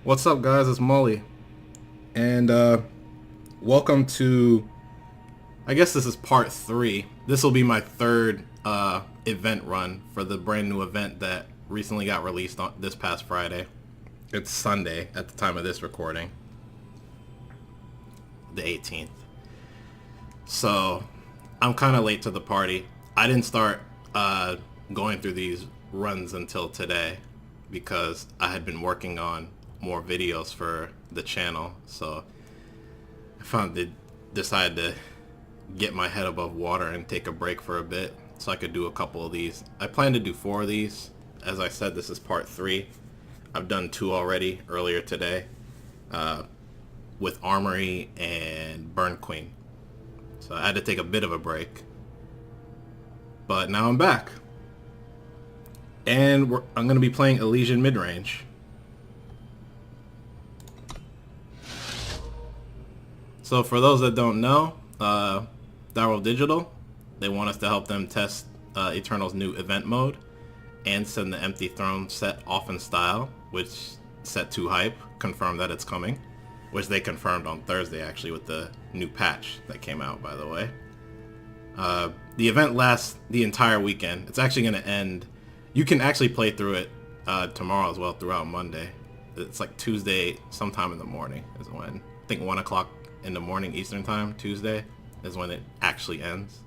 What's up, guys? It's Mully, and welcome to. I guess this is part three. This will be my third event run for the brand new event that recently got released on this past Friday. It's Sunday at the time of this recording, the 18th. So I'm kind of late to the party. I didn't start going through these runs until today because I had been working on more videos for the channel. So decided to get my head above water and take a break for a bit so I could do a couple of these. I plan to do 4 of these. As I said, this is part 3. I've done 2 already earlier today with Armory and Burn Queen. So I had to take a bit of a break. But now I'm back. And I'm going to be playing Elysian Midrange. So for those that don't know, Darrow Digital, they want us to help them test Eternal's new event mode and send the Empty Throne set off in style, which set 2 hype, confirmed that it's coming, which they confirmed on Thursday actually with the new patch that came out, by the way. The event lasts the entire weekend. It's actually going to end. You can actually play through it tomorrow as well, throughout Monday. It's like Tuesday sometime in the morning is when, I think 1 o'clock in the morning Eastern time, Tuesday, is when it actually ends.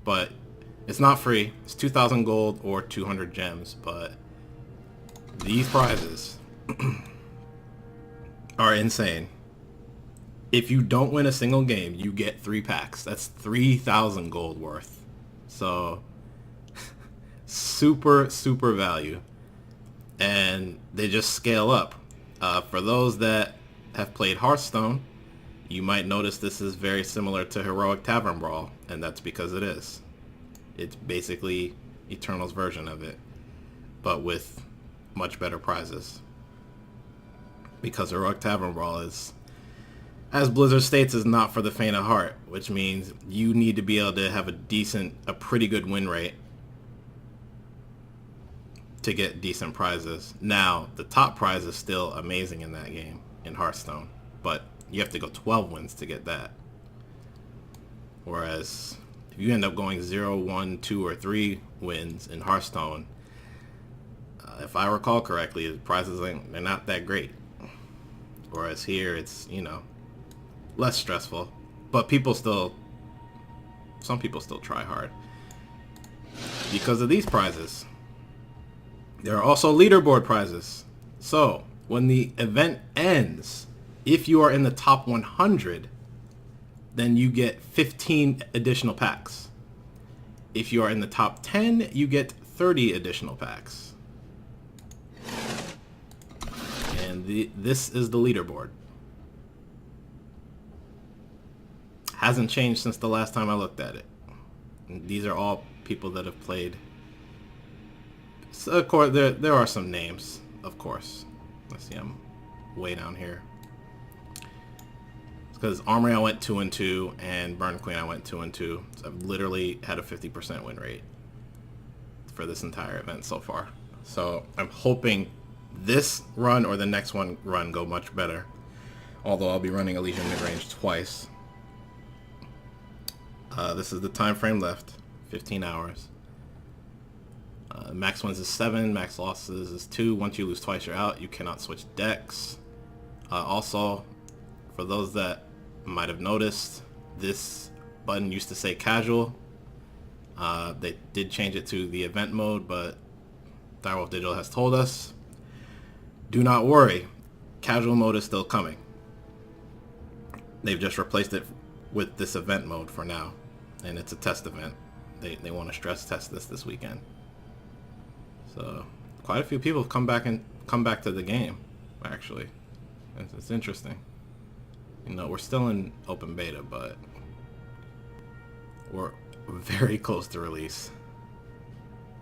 But it's not free. It's 2,000 gold or 200 gems, but these prizes are insane. If you don't win a single game, you get 3 packs. That's 3,000 gold worth. So super value. And they just scale up. For those that have played Hearthstone, you might notice this is very similar to Heroic Tavern Brawl, and that's because it is. It's basically Eternal's version of it, but with much better prizes. Because Heroic Tavern Brawl is, as Blizzard states, is not for the faint of heart, which means you need to be able to have a pretty good win rate to get decent prizes. Now, the top prize is still amazing in that game, in Hearthstone, but you have to go 12 wins to get that. Whereas if you end up going 0, 1, 2, or 3 wins in Hearthstone, if I recall correctly, the prizes they're not that great. Whereas here it's, less stressful, but some people still try hard because of these prizes. There are also leaderboard prizes. So when the event ends, if you are in the top 100, then you get 15 additional packs. If you are in the top 10, you get 30 additional packs. And this is the leaderboard. Hasn't changed since the last time I looked at it. And these are all people that have played. So of course, there are some names, of course. Let's see, I'm way down here. Because Armory I went 2-2 and Burn Queen I went 2-2. So I've literally had a 50% win rate for this entire event so far. So I'm hoping this run or the next run go much better. Although I'll be running Elysian Midrange twice. This is the time frame left, 15 hours. Max wins is 7, max losses is 2. Once you lose twice, you're out. You cannot switch decks. Also, for those that might have noticed, this button used to say casual. They did change it to the event mode, but Darrow Digital has told us, do not worry, casual mode is still coming. They've just replaced it with this event mode for now, and it's a test event. They want to stress test this weekend. So quite a few people have come back to the game, actually. It's interesting. We're still in open beta, but we're very close to release.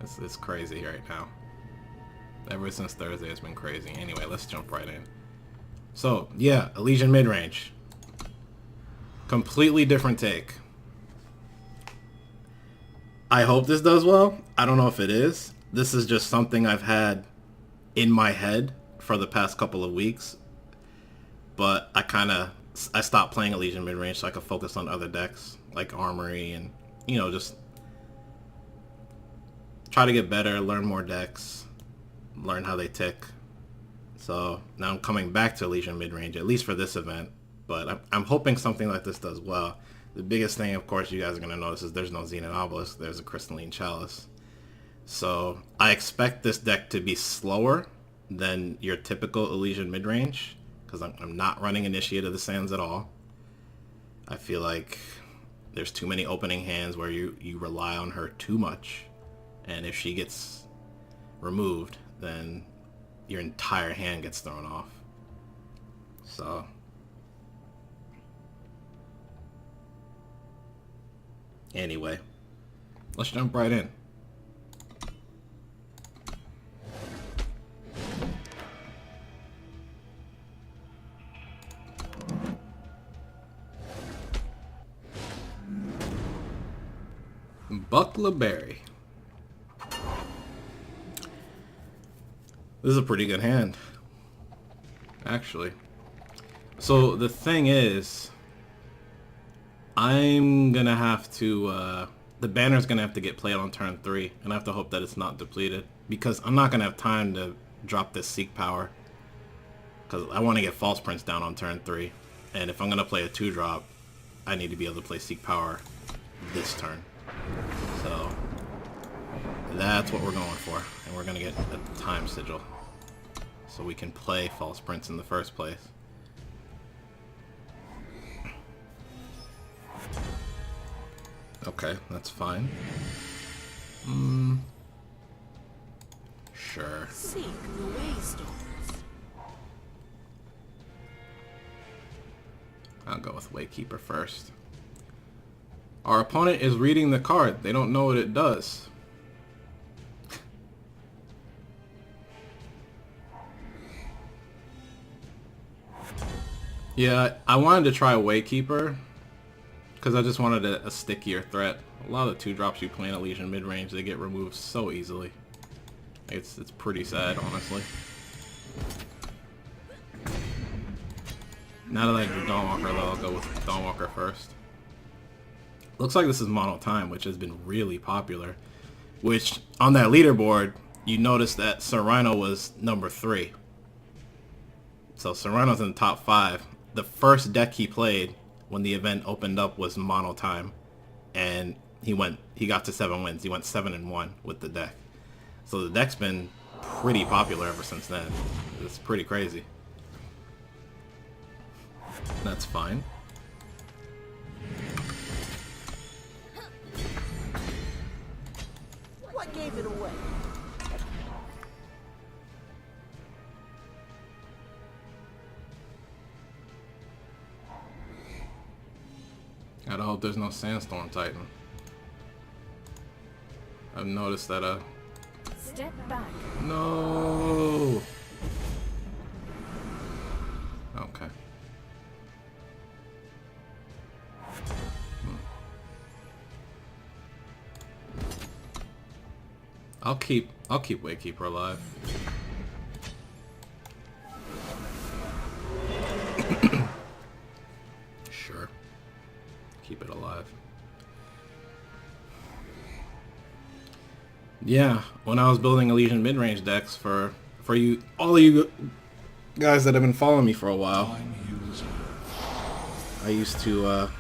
It's crazy right now. Ever since Thursday, it's been crazy. Anyway, let's jump right in. So, yeah, Elysian Midrange. Completely different take. I hope this does well. I don't know if it is. This is just something I've had in my head for the past couple of weeks, but I stopped playing Elysian Midrange so I could focus on other decks like Armory and, you know, just try to get better, learn more decks, learn how they tick. So now I'm coming back to Elysian Midrange, at least for this event, but I'm hoping something like this does well. The biggest thing, of course, you guys are going to notice is there's no Zenith Obelisk, there's a Crystalline Chalice. So I expect this deck to be slower than your typical Elysian Midrange, because I'm not running Initiate of the Sands at all. I feel like there's too many opening hands where you rely on her too much, and if she gets removed, then your entire hand gets thrown off. So anyway, let's jump right in. Buckleberry. This is a pretty good hand, actually. So the thing is, I'm gonna have to, the banner's gonna have to get played on turn 3, and I have to hope that it's not depleted, because I'm not gonna have time to drop this Seek Power, because I want to get False Prince down on turn 3, and if I'm gonna play a 2-drop, I need to be able to play Seek Power this turn. So that's what we're going for, and we're gonna get a Time Sigil, so we can play False Prince in the first place. Okay, that's fine. Sure. Seek the Waystones. I'll go with Waykeeper first. Our opponent is reading the card. They don't know what it does. Yeah, I wanted to try Waykeeper because I just wanted a stickier threat. A lot of the 2-drops you play in Elysian Midrange, they get removed so easily. It's pretty sad, honestly. Now that I do Dawnwalker, though, I'll go with Dawnwalker first. Looks like this is Mono Time, which has been really popular. Which, on that leaderboard, you notice that Sir Rhino was number 3. So Sir Rhino's in the top 5. The first deck he played when the event opened up was Mono Time, and he got to 7 wins. He went 7-1 with the deck. So the deck's been pretty popular ever since then. It's pretty crazy. That's fine. What gave it away? Gotta hope there's no Sandstorm Titan. I've noticed that Step back. No. Okay. I'll keep Waykeeper alive. Sure. Keep it alive. Yeah, when I was building Elysian Midrange decks for you, all of you guys that have been following me for a while, I used to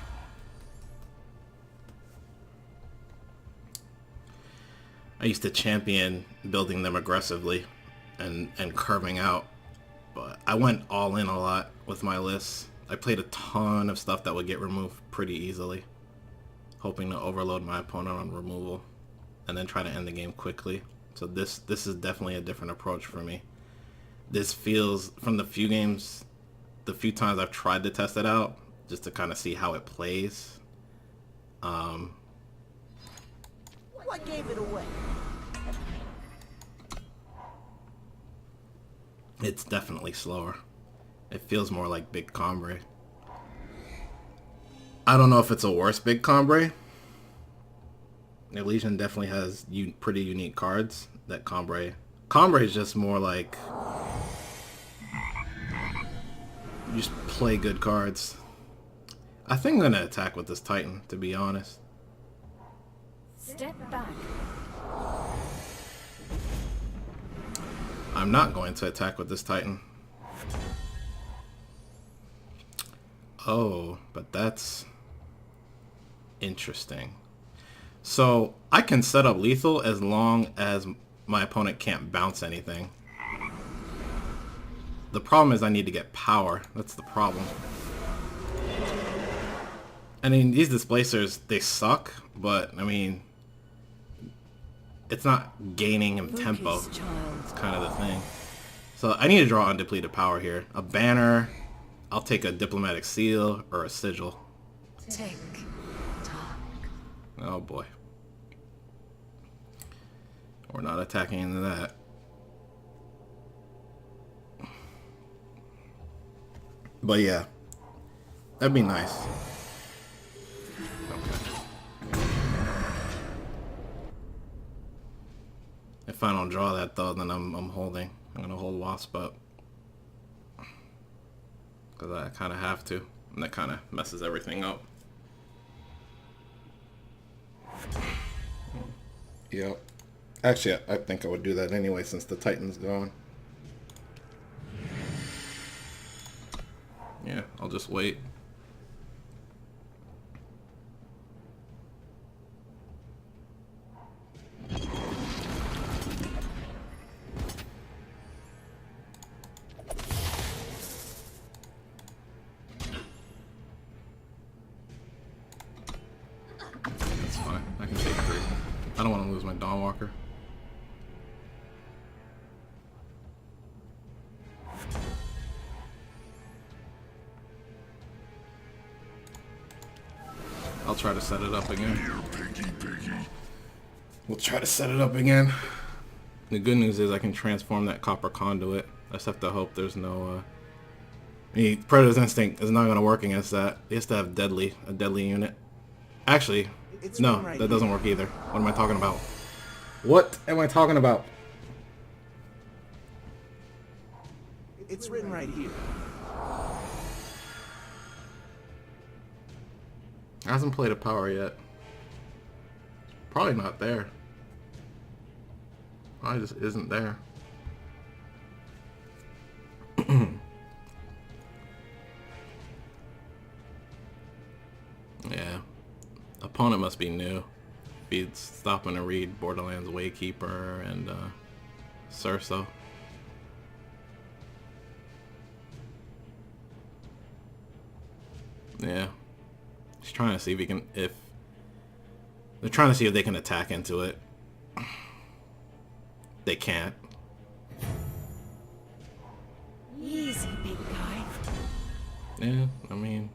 champion building them aggressively and curving out, but I went all in a lot with my lists. I played a ton of stuff that would get removed pretty easily, hoping to overload my opponent on removal and then try to end the game quickly. So this is definitely a different approach for me. This feels, from the few times I've tried to test it out, just to kind of see how it plays. What gave it away? It's definitely slower. It feels more like Big Combre. I don't know if it's a worse Big Combre. Elysian definitely has pretty unique cards that Combre is just more like just play good cards. I think I'm gonna attack with this Titan, to be honest. Step back. I'm not going to attack with this Titan. Oh, but that's interesting. So I can set up lethal as long as my opponent can't bounce anything. The problem is I need to get power. That's the problem. I mean, these displacers, they suck, but I mean, it's not gaining him tempo. It's kind of the thing. So I need to draw undepleted power here. A banner, I'll take a diplomatic seal or a sigil. Tick tock. Oh boy. We're not attacking into that. But yeah, that'd be nice. Okay. If I don't draw that though, then I'm holding. I'm gonna hold Wasp up. Because I kind of have to. And that kind of messes everything up. Yep. Actually, I think I would do that anyway since the Titan's gone. Yeah, I'll just wait. That's fine. I can take 3. I don't want to lose my Dawnwalker. I'll try to set it up again. We'll try to set it up again. The good news is I can transform that copper conduit. I just have to hope there's no... I mean, Predator's Instinct is not going to work against that. He has to have a deadly unit. Actually, no, that doesn't work either. What am I talking about? What am I talking about? It's written right here. Hasn't played a power yet. Probably not there. Probably just isn't there. Yeah. Opponent must be new. If he's stopping to read Borderlands Waykeeper and Cerso. Yeah. He's trying to see if he can, they're trying to see if they can attack into it. They can't. Easy, big guy. Yeah, I mean.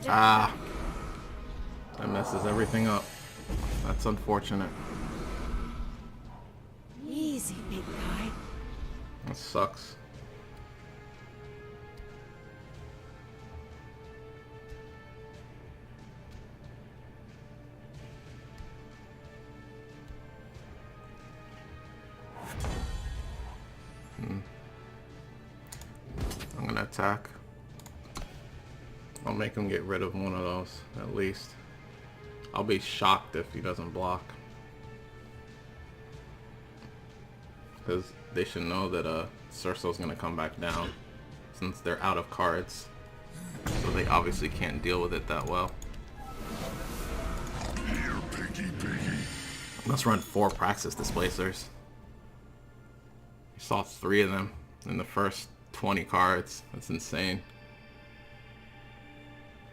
Ah, that messes everything up. That's unfortunate. Easy, big guy. That sucks. I'm gonna attack. I'll make him get rid of one of those, at least. I'll be shocked if he doesn't block. Because they should know that Cerso's going to come back down, since they're out of cards. So they obviously can't deal with it that well. Let's run 4 Praxis Displacers. You saw 3 of them in the first 20 cards. That's insane.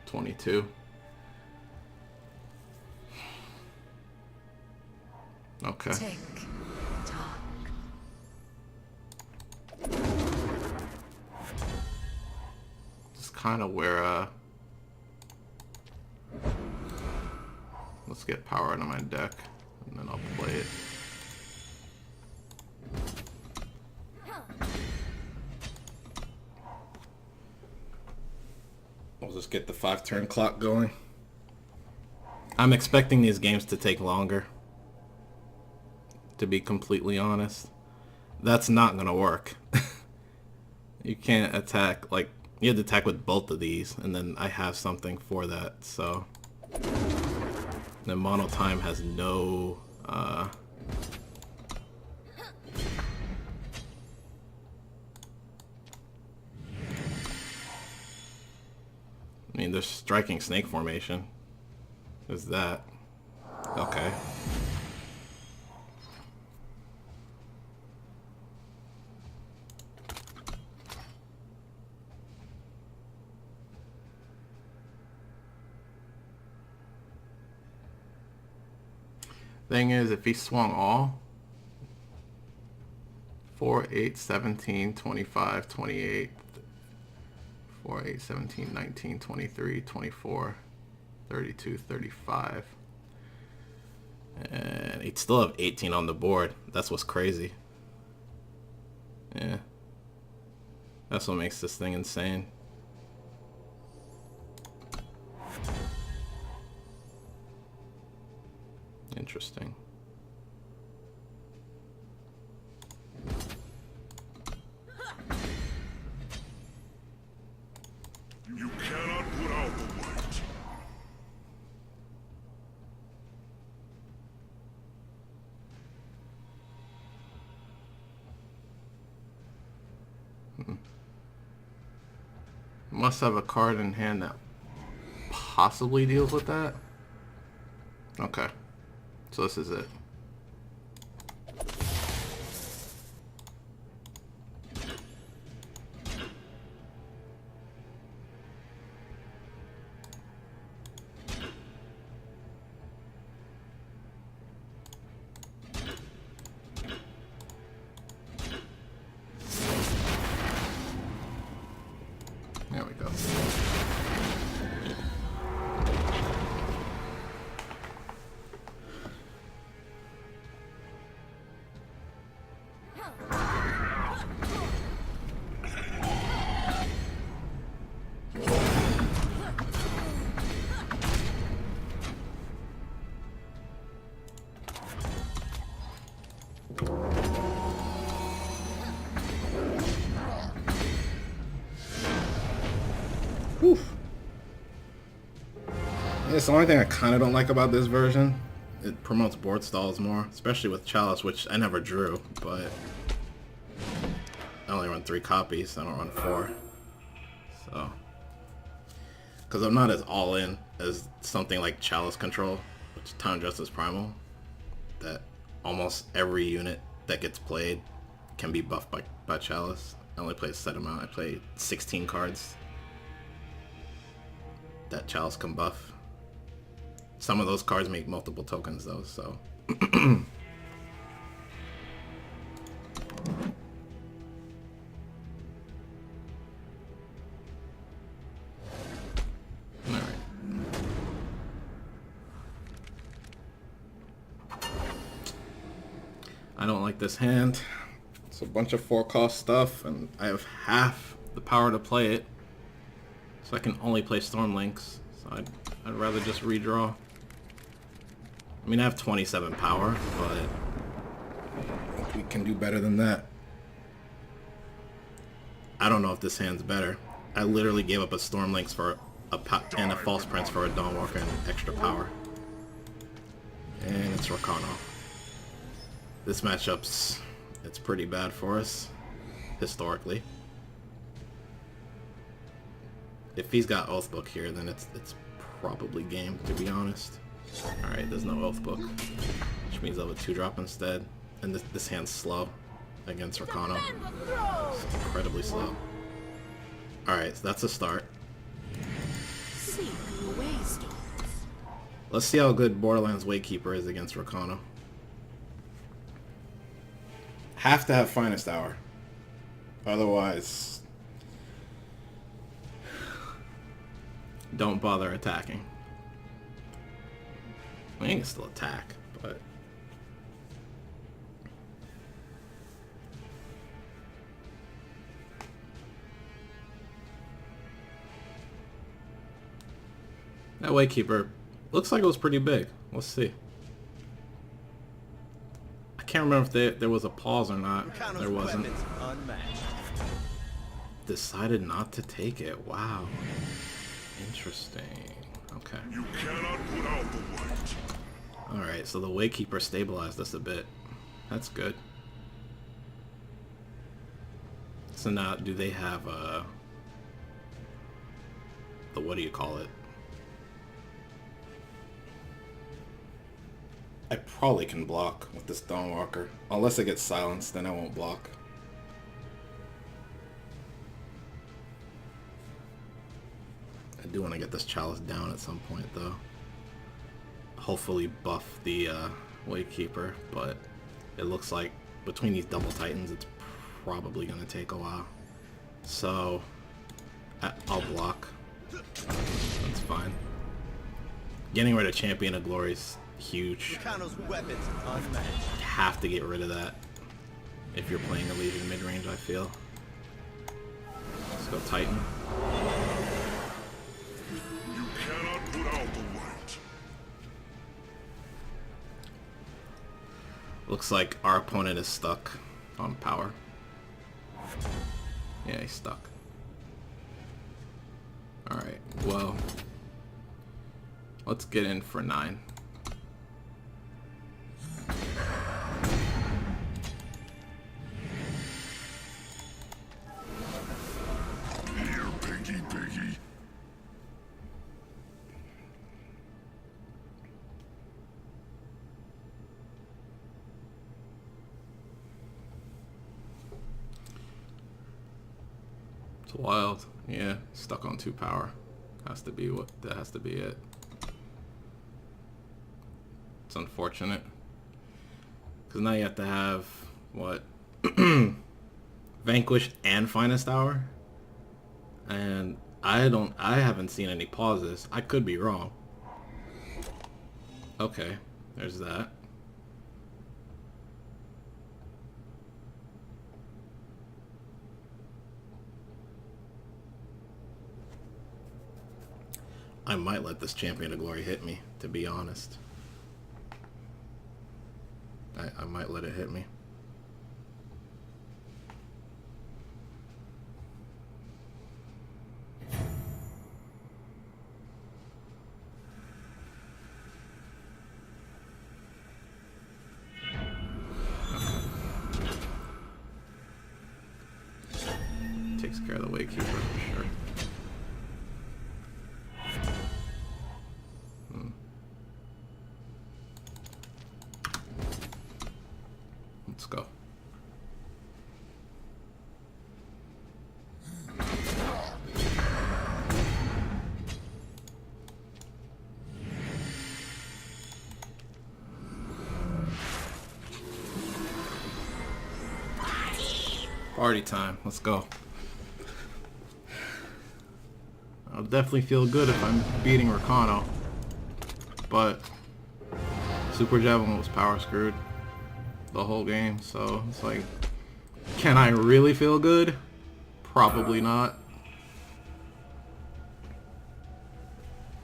22. Okay. Tick tock. It's kind of where let's get power out of my deck and then I'll play it. just get the 5-turn clock going. I'm expecting these games to take longer, to be completely honest. That's not gonna work. You can't attack, like, you have to attack with both of these, and then I have something for that, so. The mono time has no, I mean, there's striking snake formation. There's that. Okay. Thing is, if he swung all 4, 8, 17, 25, 28, 4, 8, 17, 19, 23, 24, 32, 35. And he'd still have 18 on the board. That's what's crazy. Yeah. That's what makes this thing insane. Interesting. You cannot put out the light. Must have a card in hand that possibly deals with that. Okay. So this is it. There we go. Whew. It's the only thing I kind of don't like about this version. It promotes board stalls more, especially with Chalice, which I never drew, but I only run 3 copies, I don't run 4. So, because I'm not as all in as something like Chalice Control, which is Time Justice Primal, that almost every unit that gets played can be buffed by Chalice. I only play a set amount. I play 16 cards that Chalice can buff. Some of those cards make multiple tokens though, so. Alright. I don't like this hand. It's a bunch of 4-cost stuff, and I have half the power to play it. So I can only play Stormlinks. So I'd rather just redraw. I mean, I have 27 power, but I think we can do better than that. I don't know if this hand's better. I literally gave up a Stormlinks for and a False Prince for a Dawnwalker and extra power. And it's Rakano. This matchup's, it's pretty bad for us, historically. If he's got Oathbook here, then it's probably game, to be honest. Alright, there's no Oathbook, which means I'll have a 2-drop instead. And this hand's slow against Rakano. It's incredibly slow. Alright, so that's a start. Seek the Waystones. Let's see how good Borderlands Wakekeeper is against Rakano. Have to have Finest Hour. Otherwise, don't bother attacking. I think it's still attack, but That Waykeeper looks like it was pretty big. Let's see. I can't remember if there was a pause or not. There wasn't. Decided not to take it. Wow. Interesting. Okay. You cannot put out the light. Alright, so the Waykeeper stabilized us a bit. That's good. So now, do they have the what do you call it? I probably can block with the Stonewalker. Unless it gets silenced, then I won't block. I do want to get this Chalice down at some point, though. Hopefully buff the Waykeeper, but it looks like between these double Titans, it's probably going to take a while. So, I'll block. That's fine. Getting rid of Champion of Glory is huge. You have to get rid of that if you're playing Elysian Midrange, I feel. Let's go Titan. You cannot put out the light. Looks like our opponent is stuck on power. Yeah, he's stuck. Alright, well, let's get in for 9. Here, piggy, piggy. It's wild. Yeah, stuck on 2 power. Has to be what that has to be it. It's unfortunate. Cause now you have to have what? Vanquish and Finest Hour? And I haven't seen any pauses. I could be wrong. Okay, there's that. I might let this Champion of Glory hit me, to be honest. I might let it hit me. Takes care of the Waykeeper for sure. Let's go. Party time. Let's go. I'll definitely feel good if I'm beating Rakano, but Super Javelin was power screwed the whole game, so it's like, can I really feel good? Probably not.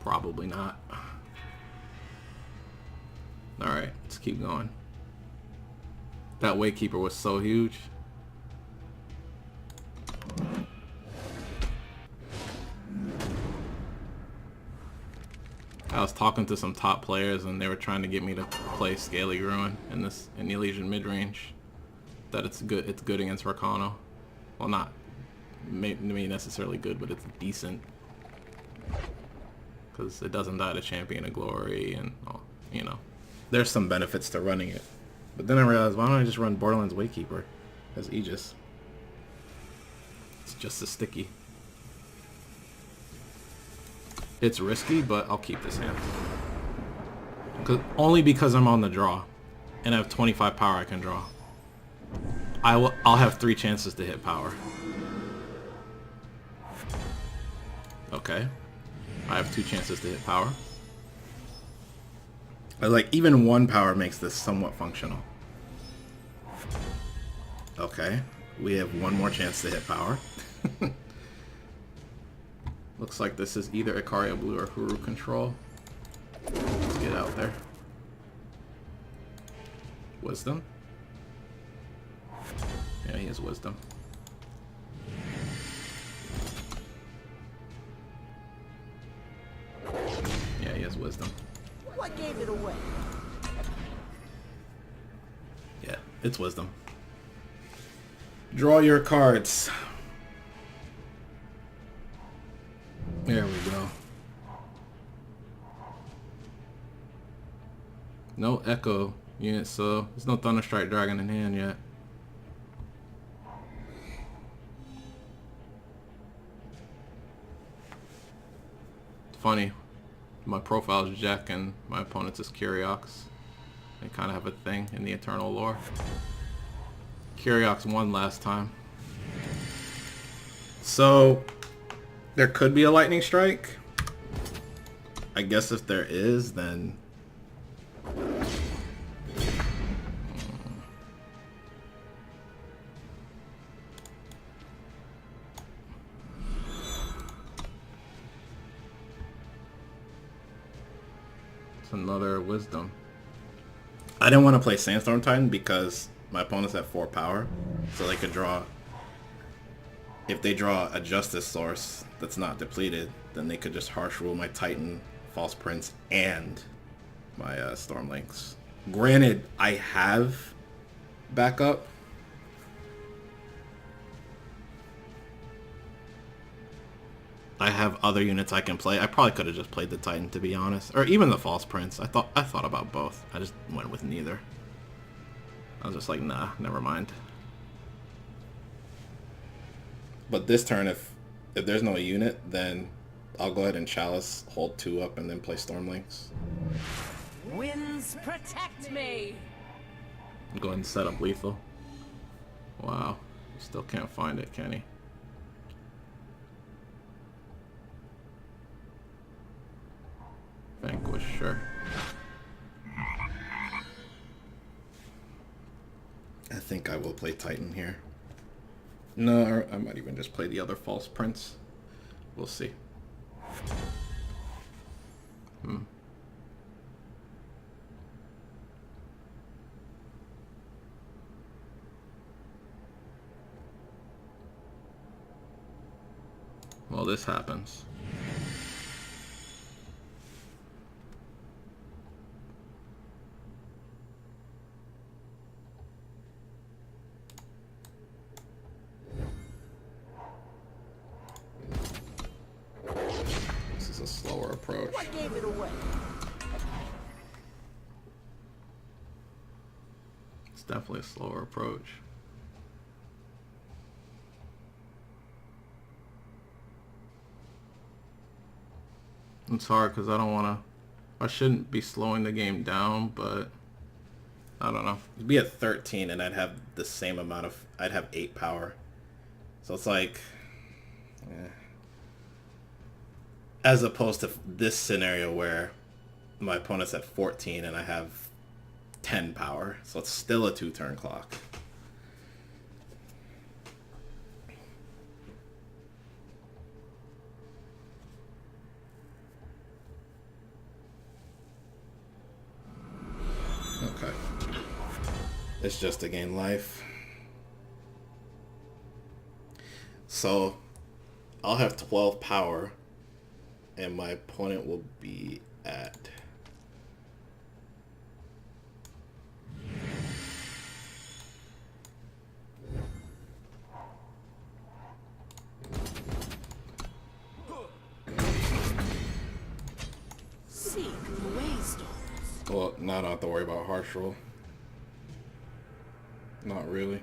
Probably not. Alright, let's keep going. That Waykeeper was so huge. I was talking to some top players and they were trying to get me to play Scaly Ruin in the Elysian Midrange. That it's good against Rakano. Well, not maybe necessarily good, but it's decent. Because it doesn't die to Champion of Glory and all, you know. There's some benefits to running it. But then I realized, why don't I just run Borderlands Waykeeper as Aegis? It's just as sticky. It's risky, but I'll keep this hand. Only because I'm on the draw. And I have 25 power I can draw. I'll have 3 chances to hit power. Okay. I have 2 chances to hit power. Like, even 1 power makes this somewhat functional. Okay. We have 1 more chance to hit power. Looks like this is either Ikaria Blue or Huru control. Let's get out there. Wisdom? Yeah, he has wisdom. Yeah, he has wisdom. What gave it away? Yeah, it's wisdom. Draw your cards. There we go. No Echo unit, so there's no Thunderstrike Dragon in hand yet. Funny, my profile is Jack and my opponent's is Curiox. They kind of have a thing in the Eternal lore. Curiox won last time. So, there could be a Lightning Strike. I guess if there is, then... it's another Wisdom. I didn't want to play Sandstorm Titan because my opponent's at 4 power, so they could draw... If they draw a Justice Source that's not depleted, then they could just Harsh Rule my Titan, False Prince, and my Stormlinks. Granted, I have backup. I have other units I can play. I probably could have just played the Titan, to be honest, or even the False Prince. I thought about both. I just went with neither. I was just like, nah, never mind. But this turn, if there's no unit, then I'll go ahead and Chalice, hold 2 up, and then play Stormlinks. Winds protect me. Go ahead and set up lethal. Wow, still can't find it, can he? Vanquish, sure. I think I will play Titan here. No, I might even just play the other False Prince. We'll see. Well, this happens. This is a slower approach. What gave it away? It's definitely a slower approach. It's hard because I don't want to... I shouldn't be slowing the game down, but... I don't know. It'd be at 13 and I'd have the same amount of... I'd have 8 power. So it's like... As opposed to this scenario where my opponent's at 14 and I have 10 power. So it's still a 2-turn clock. Okay. It's just to gain life. So I'll have 12 power and my opponent will be at Seek the waystone. well, now I don't have to worry about harsh rule. Not really.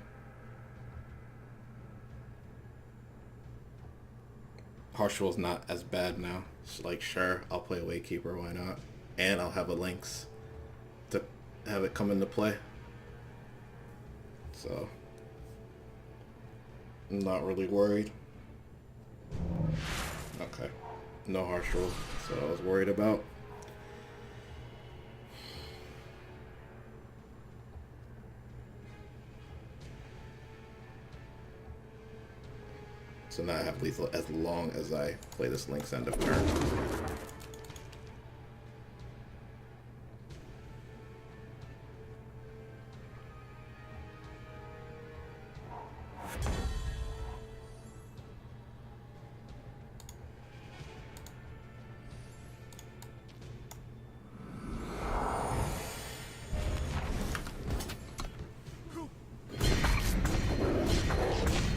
Harsh rule's not as bad now. It's like, sure, I'll play a Waykeeper, why not? And I'll have a Lynx to have it come into play. So, I'm not really worried. Okay, no harsh rule. So I was worried about. So now I have lethal as long as I play this Link's End of turn.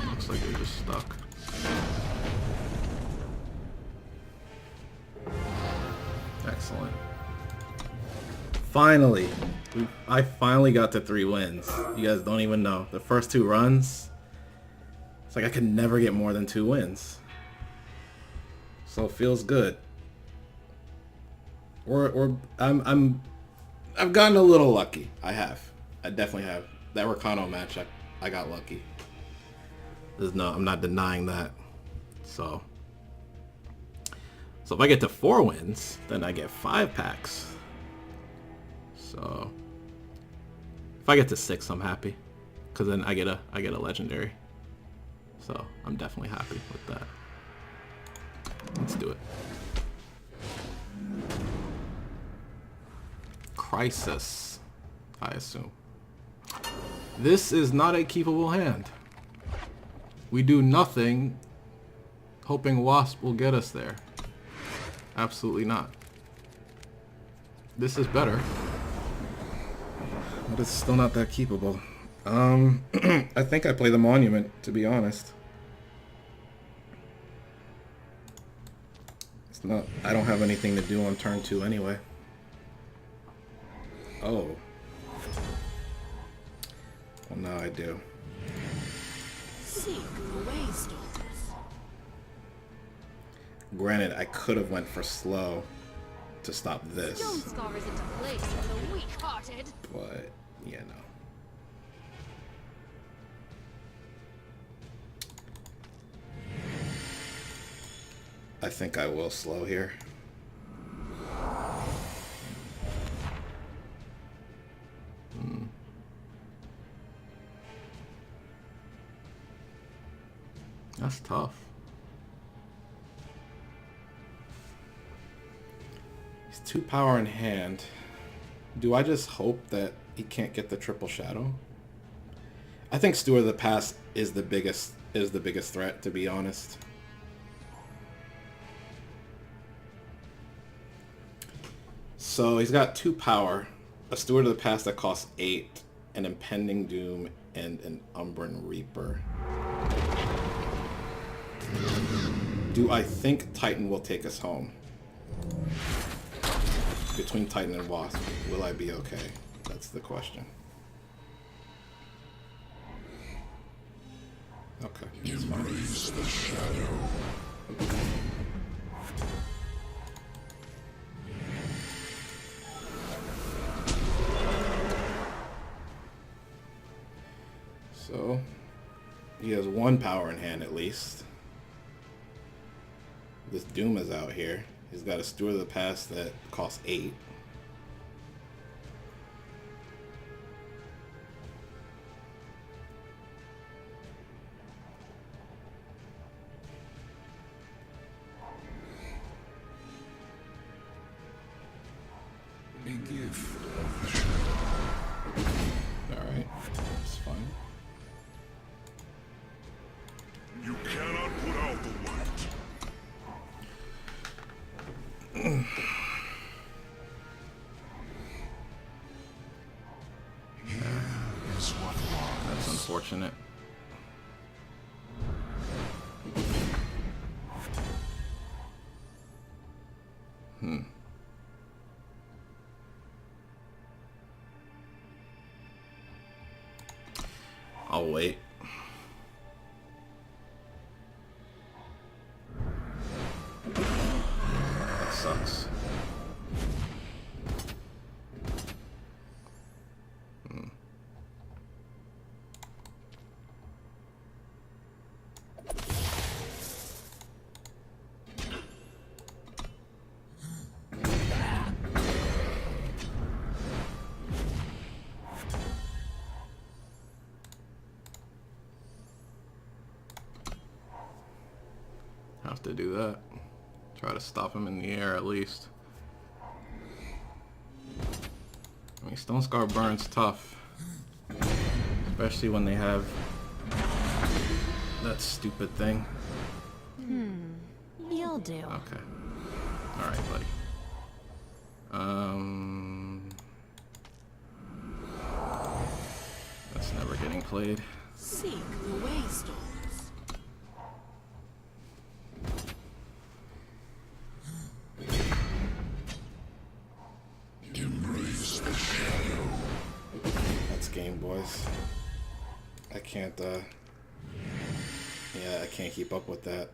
Looks like they're just stuck. Excellent. Finally! I finally got to 3 wins. You guys don't even know. The first 2 runs, it's like I could never get more than 2 wins. So it feels good. I've gotten a little lucky. I definitely have. That Rakano match, I got lucky. I'm not denying that. So if I get to 4 wins, then I get 5 packs. So if I get to 6, I'm happy, because then I get a legendary. So I'm definitely happy with that. Let's do it. Crisis, I assume. This is not a keepable hand. We do nothing hoping Wasp will get us there. Absolutely not. This is better, but it's still not that keepable. I think I play the Monument, to be honest. It's not. I don't have anything to do on turn 2 anyway. Oh. Well, now I do. Seek the waystone. Granted, I could have went for slow to stop this, Stone Scar isn't a place for the weak-hearted. but you know. I think I will slow here. That's tough. He's 2 power in hand. Do I just hope that he can't get the triple shadow? I think Steward of the Past is the biggest threat, to be honest. So he's got 2 power, a Steward of the Past that costs 8, an Impending Doom, and an Umbran Reaper. Do I think Titan will take us home? Between Titan and Wasp, will I be okay? That's the question. Okay, that's fine. Embrace the shadow. So, he has 1 power in hand at least. This Doom is out here. He's got a Steward of the Past that costs 8. A gift of the shadow. Alright, that's fine. You cannot put out the light. Here is what That's was. unfortunate. I'll wait. That sucks. Have to do that. Try to stop him in the air at least. I mean, Stone Scar Burn's tough. Especially when they have that stupid thing. You'll do. Okay. Alright, buddy. That's never getting played. Seek the waystones. Embrace the shadow. That's game, boys. I can't, yeah, I can't keep up with that.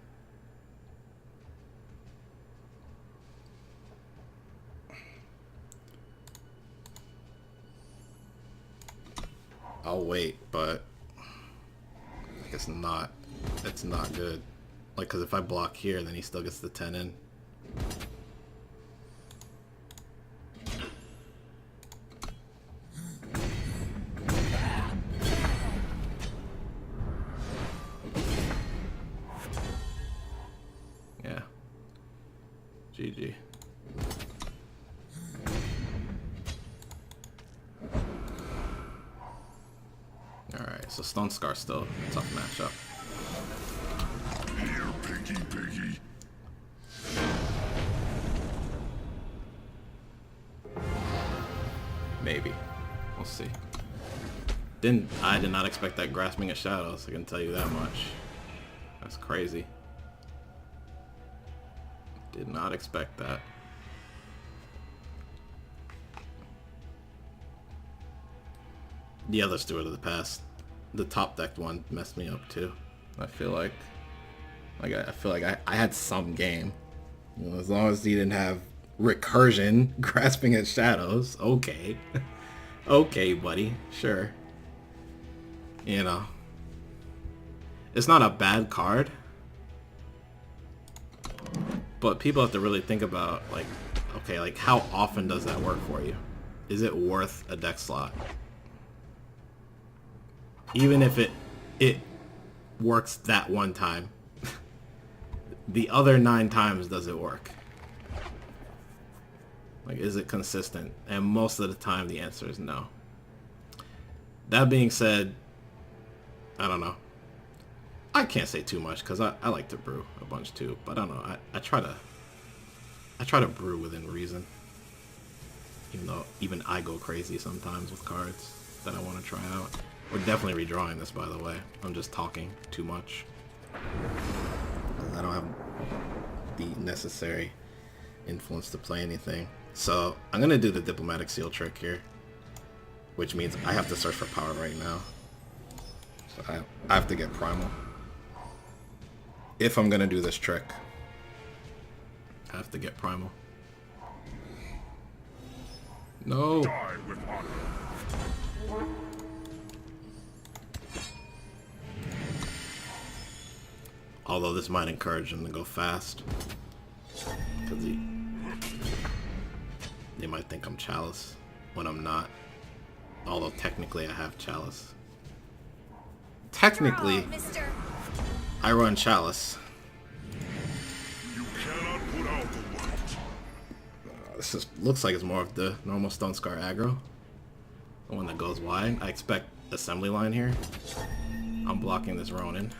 I'll wait, but like it's not good. Like, cause if I block here, then he still gets the 10 in. Yeah. GG. Alright, so Stone Scar still a tough matchup. Here, piggy, piggy. Maybe. We'll see. I did not expect that Grasping at Shadows, I can tell you that much. That's crazy. Did not expect that. The other Steward of the Past, the top decked one, messed me up too. I feel like I had some game. You know, as long as he didn't have recursion, Grasping at Shadows, okay. Okay, buddy, sure. You know. It's not a bad card. But people have to really think about, like, okay, like, how often does that work for you? Is it worth a deck slot? Even if it works that one time, the other 9 times does it work? Like, is it consistent? And most of the time, the answer is no. That being said, I don't know. I can't say too much because I like to brew a bunch too, but I don't know. I try to brew within reason. Even though even I go crazy sometimes with cards that I want to try out. We're definitely redrawing this, by the way. I'm just talking too much. I don't have the necessary influence to play anything. So I'm gonna do the Diplomatic Seal trick here, which means I have to search for power right now. So I have to get Primal. If I'm gonna do this trick, I have to get Primal. No. Die with honor. Although this might encourage him to go fast, because they might think I'm Chalice when I'm not. Although technically I have Chalice. Technically, I run Chalice. You cannot put out the light. This just looks like it's more of the normal Stone Scar aggro. The one that goes wide. I expect assembly line here. I'm blocking this Ronin.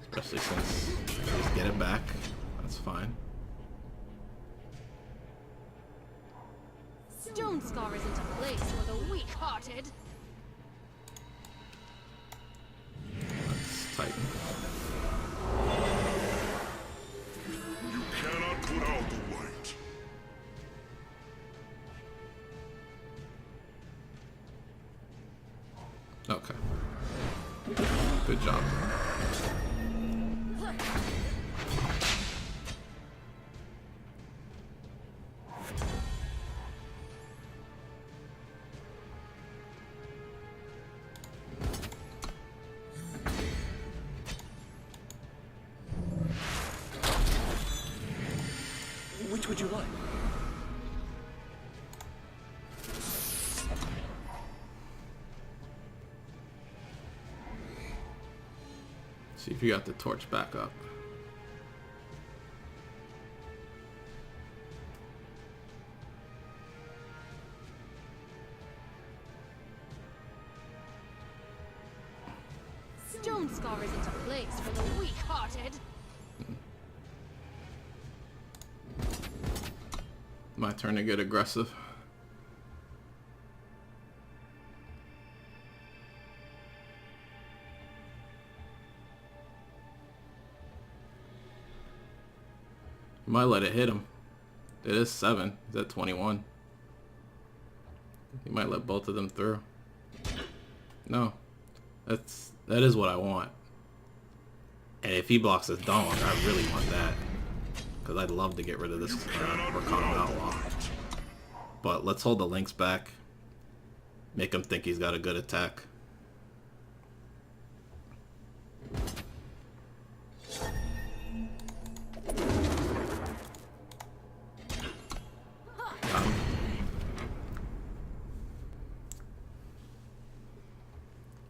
Especially since I just get it back. That's fine. Stone Scar isn't a place for the weak-hearted. Let's tighten. You cannot put out the light. Okay. Good job. Which would you like? See if you got the torch back up. Stone Scar isn't a place for the weak-hearted. My turn to get aggressive. Might let it hit him. It is 7. He's at 21. He might let both of them through. No. That is what I want. And if he blocks his dong, I really want that. Because I'd love to get rid of this Rakano Outlaw. But let's hold the links back. Make him think he's got a good attack.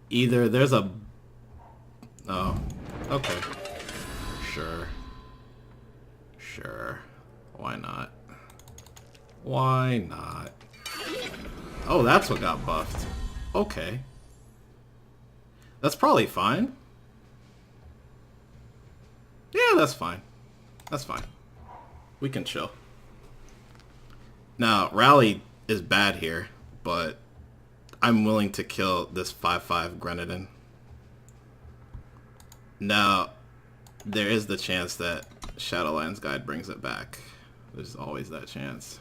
Either there's a... Oh, okay. Sure. Sure. Why not? Why not? Oh, that's what got buffed. Okay. That's probably fine. Yeah, that's fine. That's fine. We can chill. Now, Rally is bad here, but I'm willing to kill this 5/5 Grenadin. Now, there is the chance that Shadowlands Guide brings it back. There's always that chance.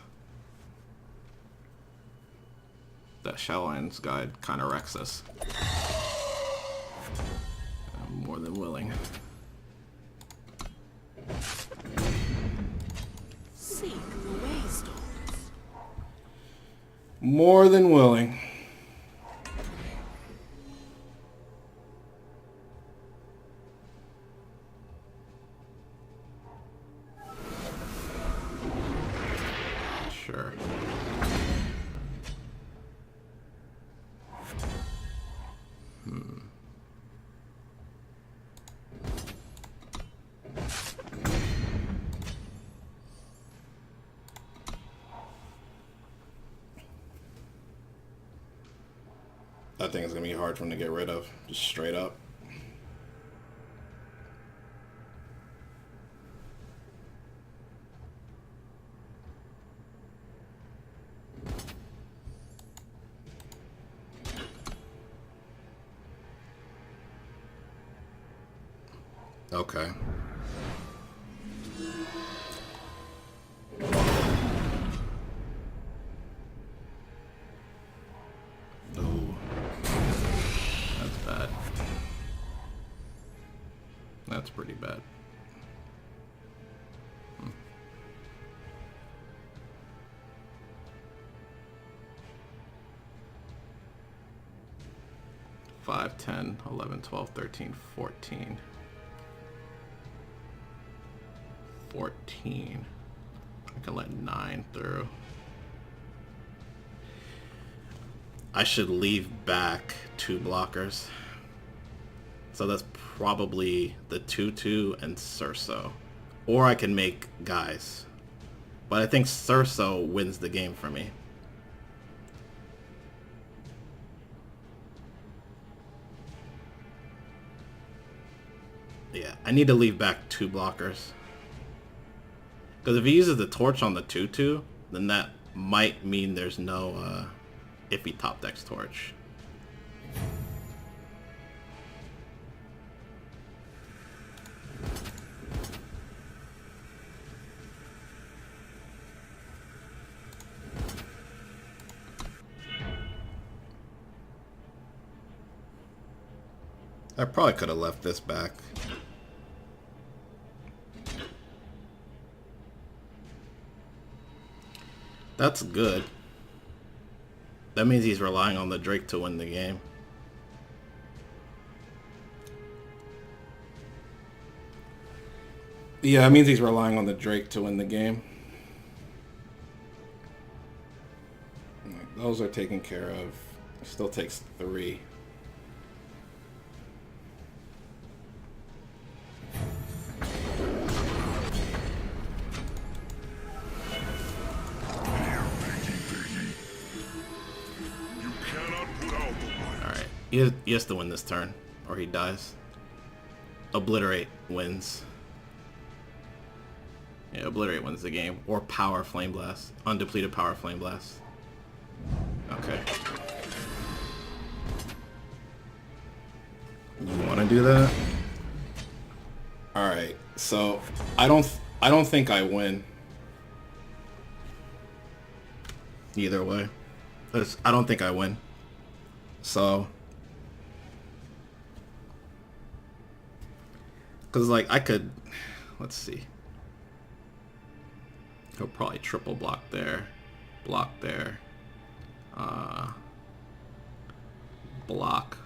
That Shadowlands Guide kind of wrecks us. I'm more than willing. Seek the waystones. More than willing. Sure. That thing is gonna be hard for him to get rid of, just straight up. Okay. Oh, that's bad. That's pretty bad. 5, 10, 11, 12, 13, 14. 14. I can let 9 through. I should leave back 2 blockers. So that's probably the 2/2 and Surso. Or I can make guys. But I think Surso wins the game for me. Yeah, I need to leave back 2 blockers. Because if he uses the torch on the 2/2, then that might mean there's no iffy top decks torch. I probably could have left this back. That's good. That means he's relying on the Drake to win the game. Yeah, that means he's relying on the Drake to win the game. Those are taken care of. Still takes 3. He has to win this turn, or he dies. Obliterate wins. Yeah, Obliterate wins the game. Or Power Flame Blast. Undepleted Power Flame Blast. Okay. You want to do that? Alright, so I don't think I win. Either way. I don't think I win. So... Because, like, I could... Let's see. He'll probably triple block there. Block there. Block.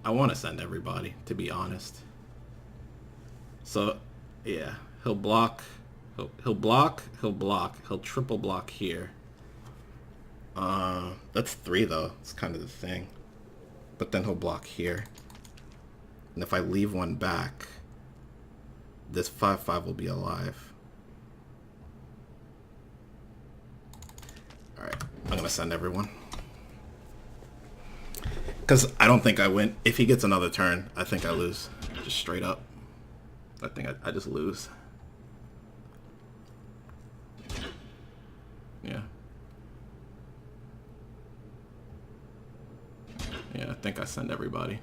I want to send everybody, to be honest. So, yeah. He'll block. He'll block. He'll triple block here. That's 3, though. It's kind of the thing. But then he'll block here. And if I leave one back, this 5/5 will be alive. Alright, I'm gonna send everyone. Because I don't think I win. If he gets another turn, I think I lose. Just straight up. I think I just lose. Yeah. Yeah, I think I send everybody.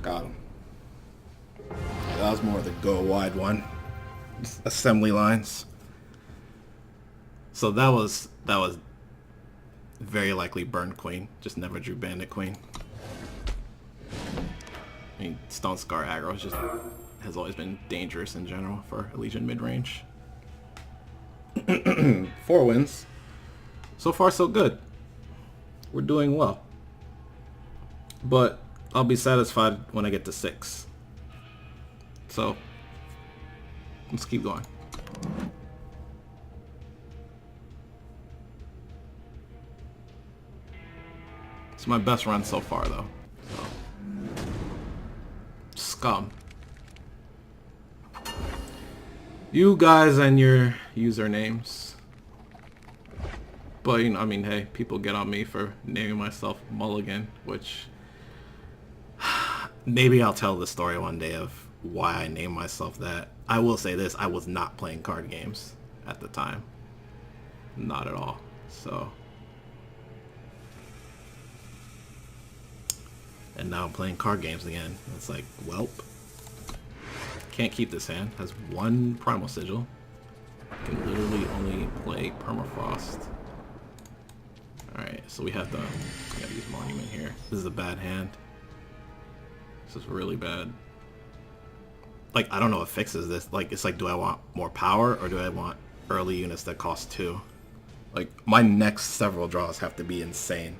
Got him. That was more the go wide one. Assembly lines. So that was very likely Burn Queen. Just never drew Bandit Queen. I mean, Stone Scar aggro has always been dangerous in general for Elysian Midrange. 4 wins. So far, so good. We're doing well. But I'll be satisfied when I get to 6. So, let's keep going. It's my best run so far, though. So. Scum. You guys and your usernames. But, you know, I mean, hey, people get on me for naming myself Mulligan, which... Maybe I'll tell the story one day of why I named myself that. I will say this, I was not playing card games at the time. Not at all. So... And now I'm playing card games again. It's like, welp. Can't keep this hand. Has 1 Primal Sigil. Can literally only play Permafrost. Alright, so we have to use Monument here. This is a bad hand. This is really bad. Like, I don't know what fixes this. Like, it's like, do I want more power or do I want early units that cost 2? Like, my next several draws have to be insane.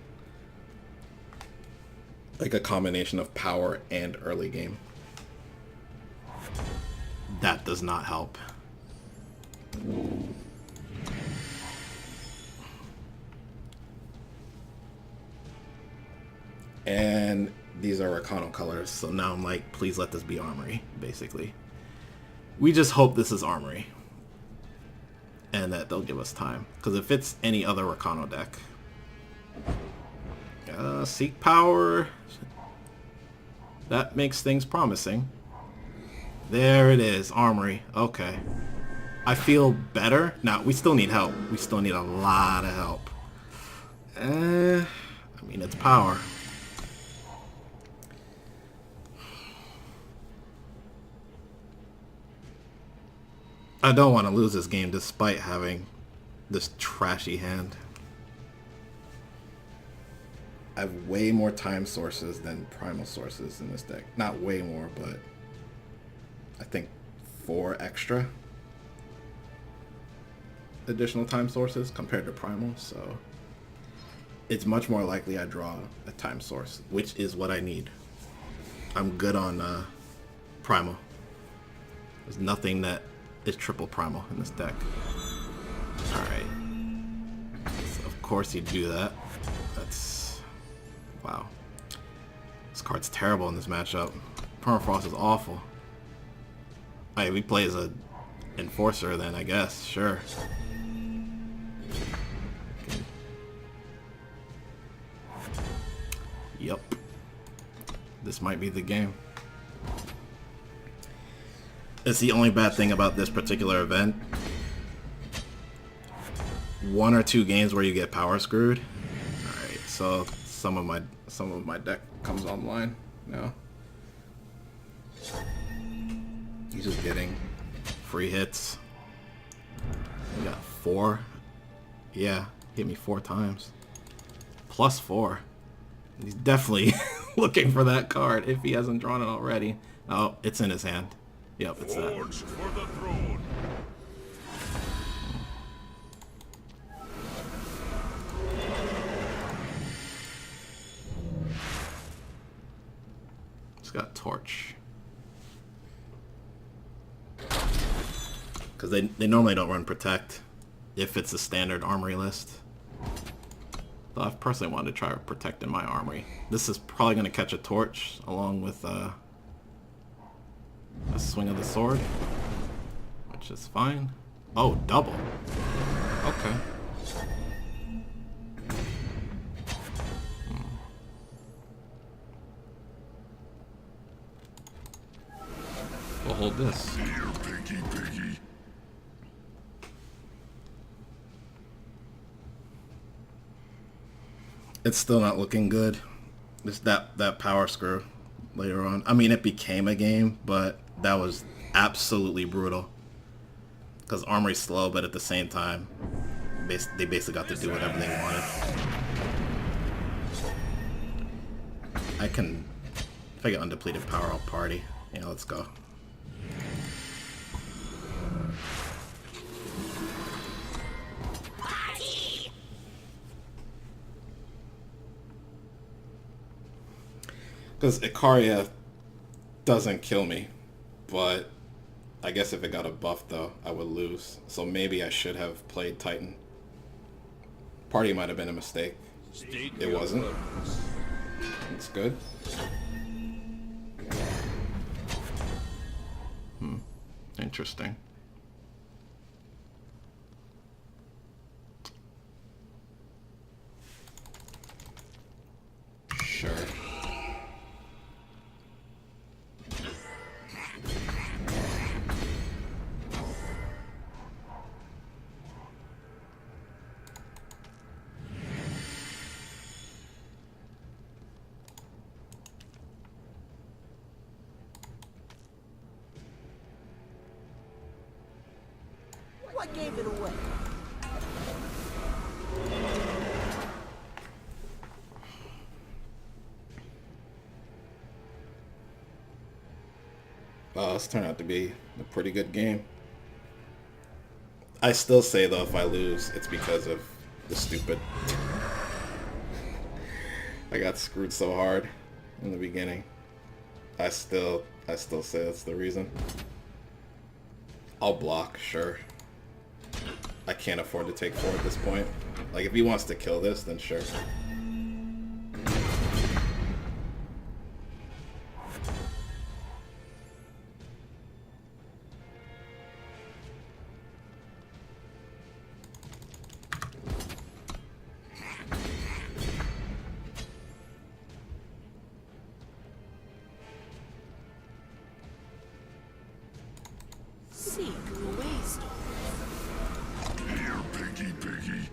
Like a combination of power and early game. That does not help. And these are Rakano colors, so now I'm like, please let this be Armory, basically. We just hope this is Armory. And that they'll give us time. Because if it's any other Rakano deck... Seek Power... That makes things promising. There it is, Armory. Okay. I feel better. Now, we still need help. We still need a lot of help. I mean, it's power. I don't want to lose this game despite having this trashy hand. I have way more time sources than primal sources in this deck. Not way more, but I think 4 extra additional time sources compared to primal, so it's much more likely I draw a time source, which is what I need. I'm good on primal. There's nothing that is triple primal in this deck. Alright. So of course you do that. That's... wow. This card's terrible in this matchup. Permafrost is awful. Hey, we play as a enforcer then, I guess. Sure. Yep. This might be the game. It's the only bad thing about this particular event. 1 or 2 games where you get power screwed. Alright, so some of my deck comes online now. He's just getting free hits. We got 4. Yeah, hit me 4 times. +4. He's definitely looking for that card if he hasn't drawn it already. Oh, it's in his hand. Yep, it's that. Forged for the throne. It's got Torch. Because they normally don't run Protect if it's a standard armory list. Though I've personally wanted to try Protect in my armory. This is probably going to catch a Torch along with a Swing of the Sword, which is fine. Oh, double. Okay. We'll hold this. Here, piggy, piggy. It's still not looking good. Just that power screw later on. I mean, it became a game, but that was absolutely brutal. Because armory's slow, but at the same time, they basically got to do whatever they wanted. If I get undepleted power, I'll party. Yeah, let's go. Because Ikaria doesn't kill me, but I guess if it got a buff though, I would lose. So maybe I should have played Titan. Party might have been a mistake. It wasn't. It's good. Interesting. Sure. What gave it away? This turned out to be a pretty good game. I still say though, if I lose, it's because of the stupid. I got screwed so hard in the beginning. I still say that's the reason. I'll block, sure. I can't afford to take 4 at this point. Like, if he wants to kill this, then sure. Seek the waystone. Here, piggy, piggy.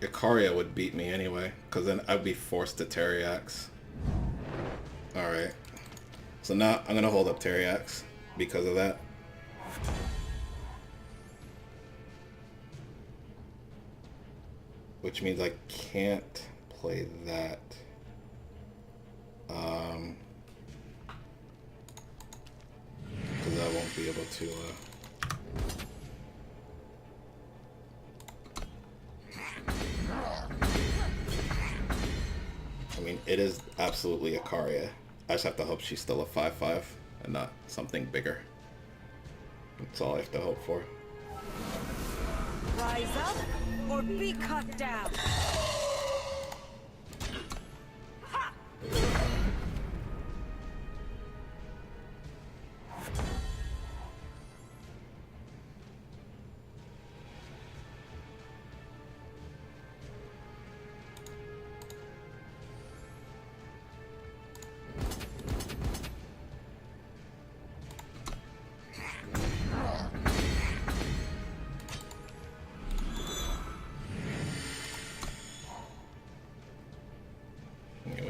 Ikaria would beat me anyway, because then I'd be forced to Teriax. Alright. So now I'm going to hold up Teriax because of that. Which means I can't play that. Because I won't be able to... I mean, it is absolutely Ikaria. I just have to hope she's still a 5/5 and not something bigger. That's all I have to hope for. Rise up or be cut down.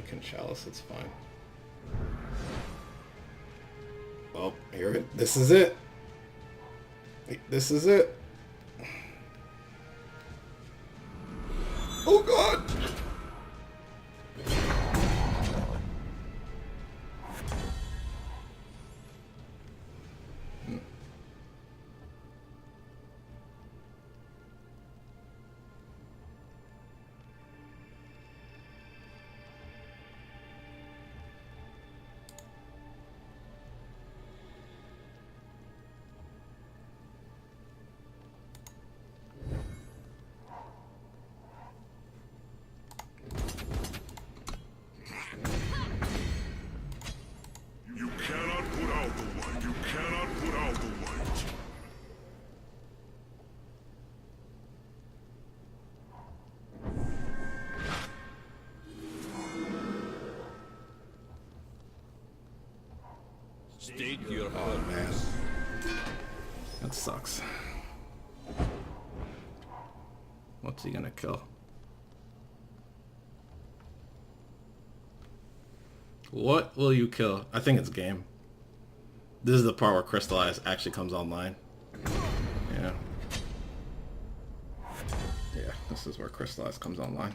can chalice, it's fine. Oh, here it. This is it. This is it. Oh god! You cannot put out the light. You cannot put out the light. State your Oh man. That sucks. What's he gonna kill? What will you kill? I think it's game. This is the part where Crystallize actually comes online. Yeah. Yeah, this is where Crystallize comes online.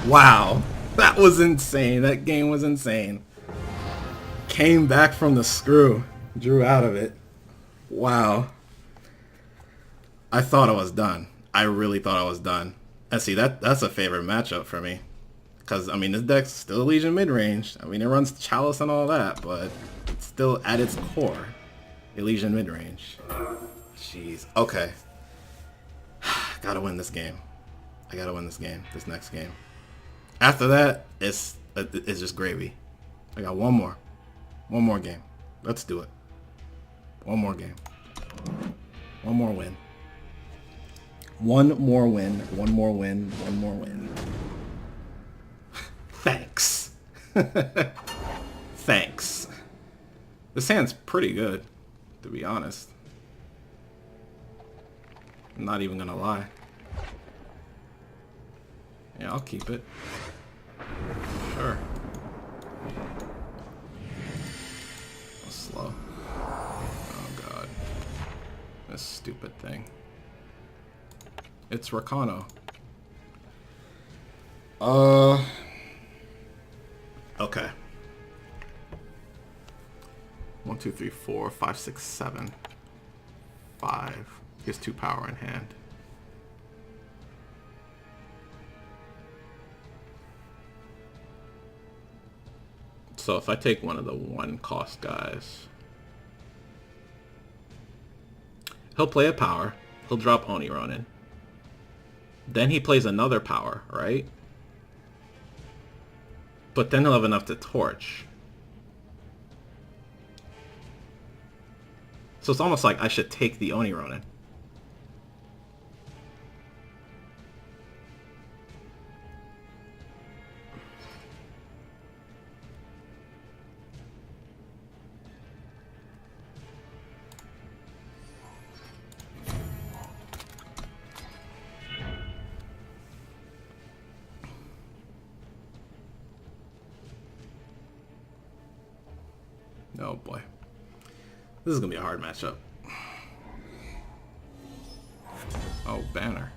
Wow. That was insane. That game was insane. Came back from the screw. Drew out of it. Wow. I thought I was done. I really thought I was done. And see, that's a favorite matchup for me. Because, I mean, this deck's still Elysian Midrange. I mean, it runs Chalice and all that, but it's still at its core Elysian Midrange. Jeez. Okay. Gotta win this game. I gotta win this game. This next game. After that, it's just gravy. I got one more. One more game. Let's do it. One more game. One more win. One more win. One more win. One more win. Thanks. Thanks. This hand's pretty good, to be honest. I'm not even gonna lie. Yeah, I'll keep it. Sure. Slow. Oh god. This stupid thing. It's Rakano. Okay. 1, 2, 3, 4, 5, 6, 7. 5. He has 2 power in hand. So if I take one of the 1 cost guys, he'll play a power. He'll drop Oni Ronin. Then he plays another power, right? But then he'll have enough to torch. So it's almost like I should take the Oni Ronin. Oh boy. This is gonna be a hard matchup. Oh, banner.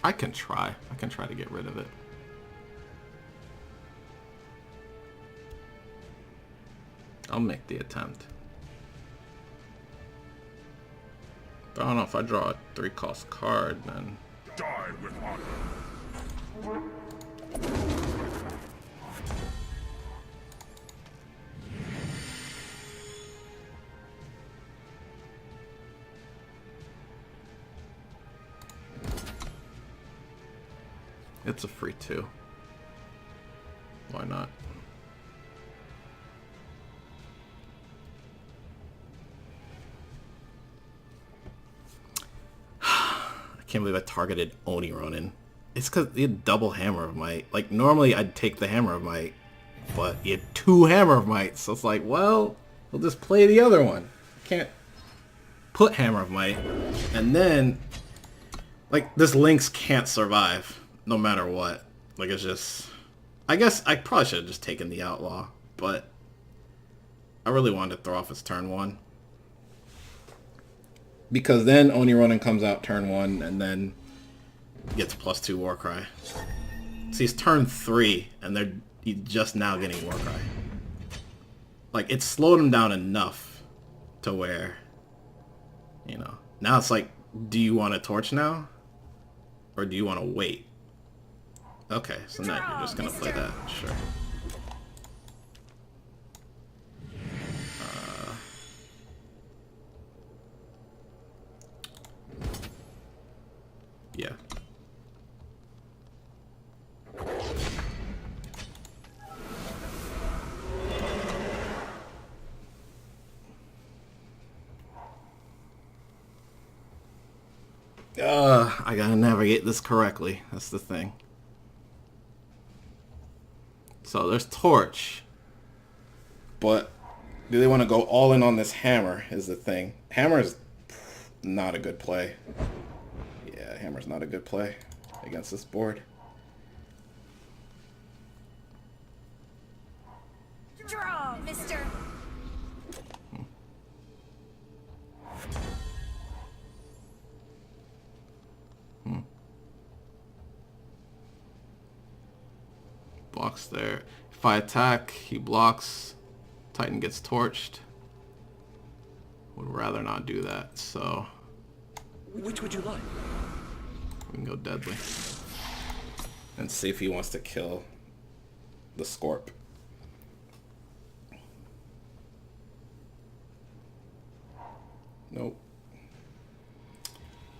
I can try. I can try to get rid of it. I'll make the attempt. But I don't know, if I draw a 3-cost card, then... Die with honor. It's a free 2. Why not? I can't believe I targeted Oni Ronin. It's because he had double Hammer of Might. Like, normally I'd take the Hammer of Might, but he had 2 Hammer of Might. So it's like, well, we'll just play the other one. Can't put Hammer of Might. And then, like, this Lynx can't survive no matter what. Like, it's just... I guess I probably should have just taken the Outlaw, but I really wanted to throw off his turn 1. Because then Oni Ronin comes out turn 1 and then gets +2 Warcry. So he's turn 3 and he's just now getting Warcry. Like, it slowed him down enough to where, you know, now it's like, do you want to torch now? Or do you want to wait? Okay, so now you're just going to play that. Sure. Yeah. I gotta navigate this correctly. That's the thing. So there's Torch. But do they want to go all in on this Hammer is the thing. Hammer's not a good play. Yeah, Hammer's not a good play against this board. Draw, mister. Blocks there. If I attack, he blocks. Titan gets torched. Would rather not do that, so Which would you like? we can go Deadly. And see if he wants to kill the Scorp. Nope.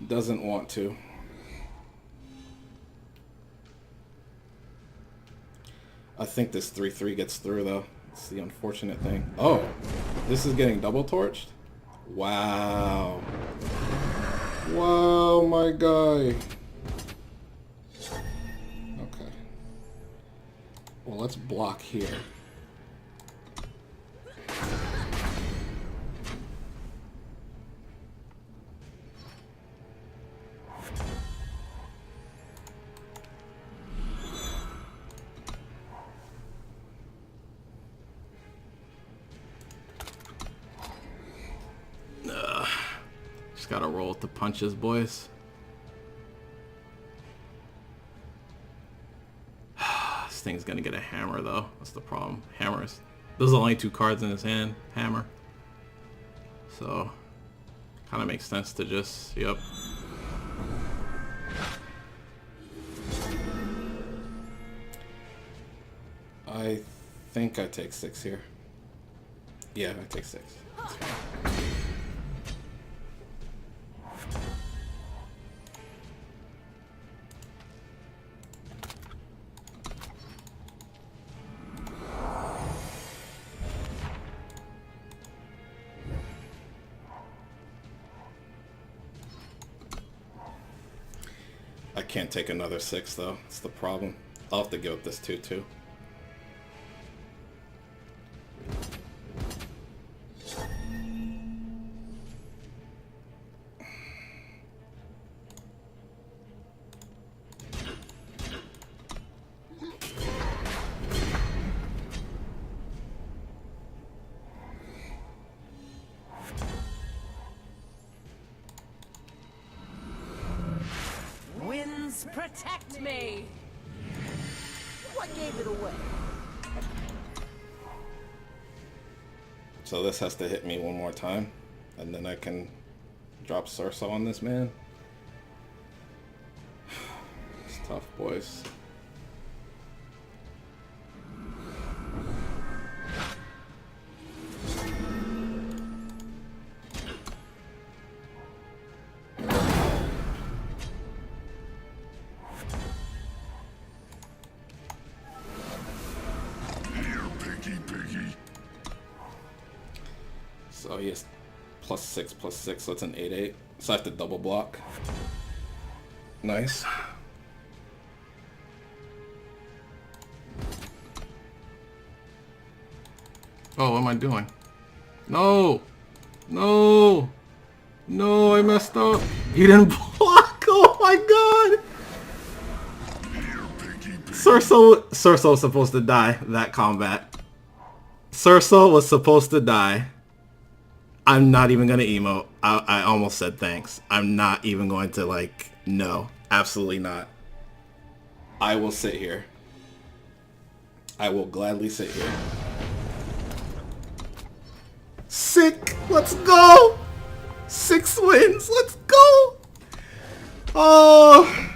Doesn't want to. I think this 3/3 gets through though. It's the unfortunate thing. Oh, this is getting double torched? Wow. Wow, my guy. Okay. Well, let's block here. Just gotta roll with the punches, boys. This thing's gonna get a hammer, though. That's the problem. Hammers. Those are the only 2 cards in his hand. Hammer. So, kind of makes sense to just, yep. I think I take 6 here. Yeah, I take 6. That's fine. I can't take another 6 though. That's the problem. I'll have to go with this 2/2. Winds protect me. What gave it away? So this has to hit me one more time, and then I can drop Surso on this man. It's tough, boys. So he has +6/+6, so it's an 8/8. So I have to double block. Nice. Oh, what am I doing? No! No! No, I messed up. He didn't block! Oh my god! Surso was supposed to die that combat. Surso was supposed to die. I'm not even gonna emote. I almost said thanks. I'm not even going to, like, no. Absolutely not. I will sit here. I will gladly sit here. Sick! Let's go! 6 wins! Let's go! Oh!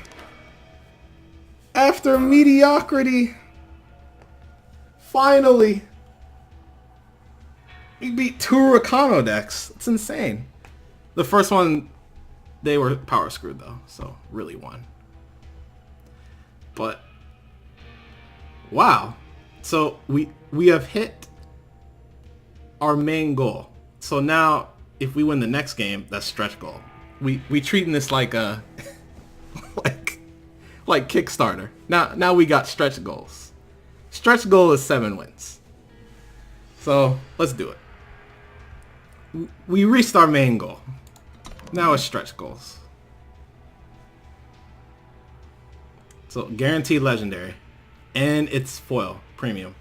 After mediocrity, finally, we beat 2 Rakano decks. It's insane. The first one, they were power screwed though, so really won. But wow, so we have hit our main goal. So now, if we win the next game, that's stretch goal. We treating this like a like Kickstarter. Now we got stretch goals. Stretch goal is 7 wins. So let's do it. We reached our main goal. Now it's stretch goals. So guaranteed legendary, and it's foil premium.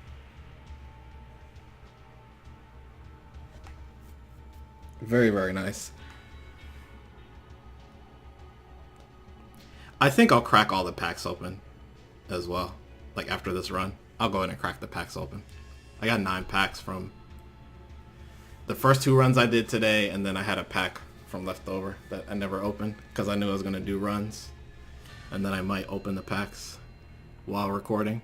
Very, very nice. I think I'll crack all the packs open as well. Like after this run, I'll go ahead and crack the packs open. I got 9 packs from the first 2 runs I did today, and then I had a pack from leftover that I never opened because I knew I was going to do runs. And then I might open the packs while recording.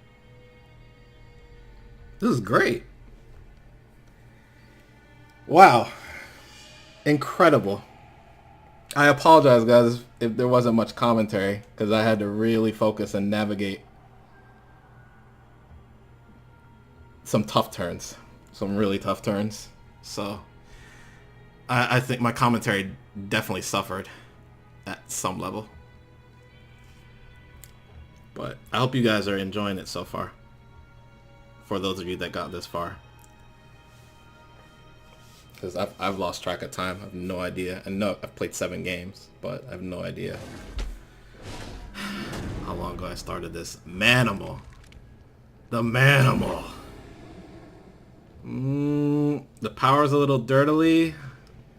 This is great. Wow. Incredible. I apologize, guys, if there wasn't much commentary, because I had to really focus and navigate some tough turns. Some really tough turns. So, I think my commentary definitely suffered at some level. But I hope you guys are enjoying it so far. For those of you that got this far. Because I've lost track of time. I have no idea. I know I've played 7 games, but I have no idea how long ago I started this. Manimal. The Manimal. The power's a little dirtily,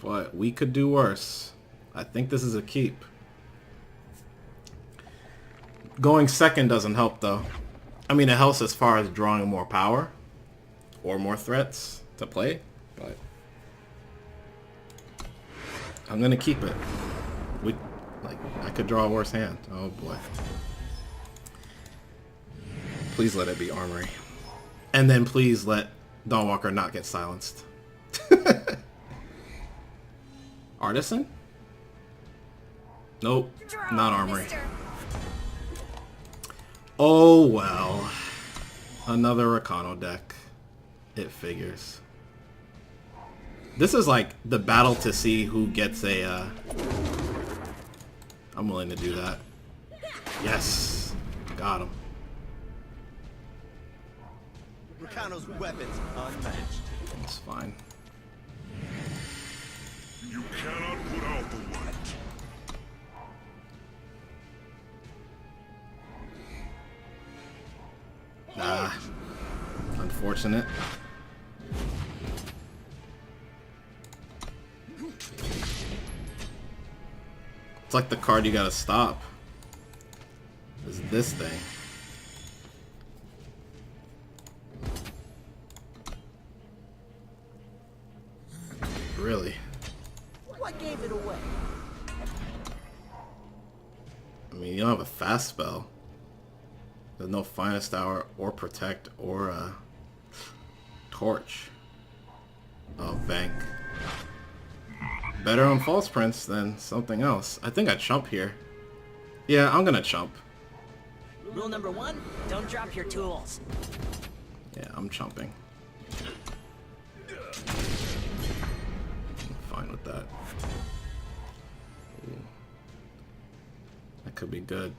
but we could do worse. I think this is a keep. Going second doesn't help, though. I mean, it helps as far as drawing more power or more threats to play, but I'm gonna keep it. I could draw a worse hand. Oh boy. Please let it be Armory. And then please let Dawnwalker not get silenced. Artisan? Nope. Not Armory. Oh well. Another Rakano deck. It figures. This is like the battle to see who gets a, I'm willing to do that. Yes! Got him. Rakano's weapons unmatched. It's fine. You cannot put out the light. Ah. Unfortunate. It's like the card you gotta stop. Is this thing. Really? What gave it away? I mean, you don't have a fast spell. There's no Finest Hour or Protect or Torch. Oh, Bank. Better on False Prince than something else. I think I chump here. Yeah, I'm gonna chump. Rule number 1, don't drop your tools. Yeah, I'm chumping. could be good.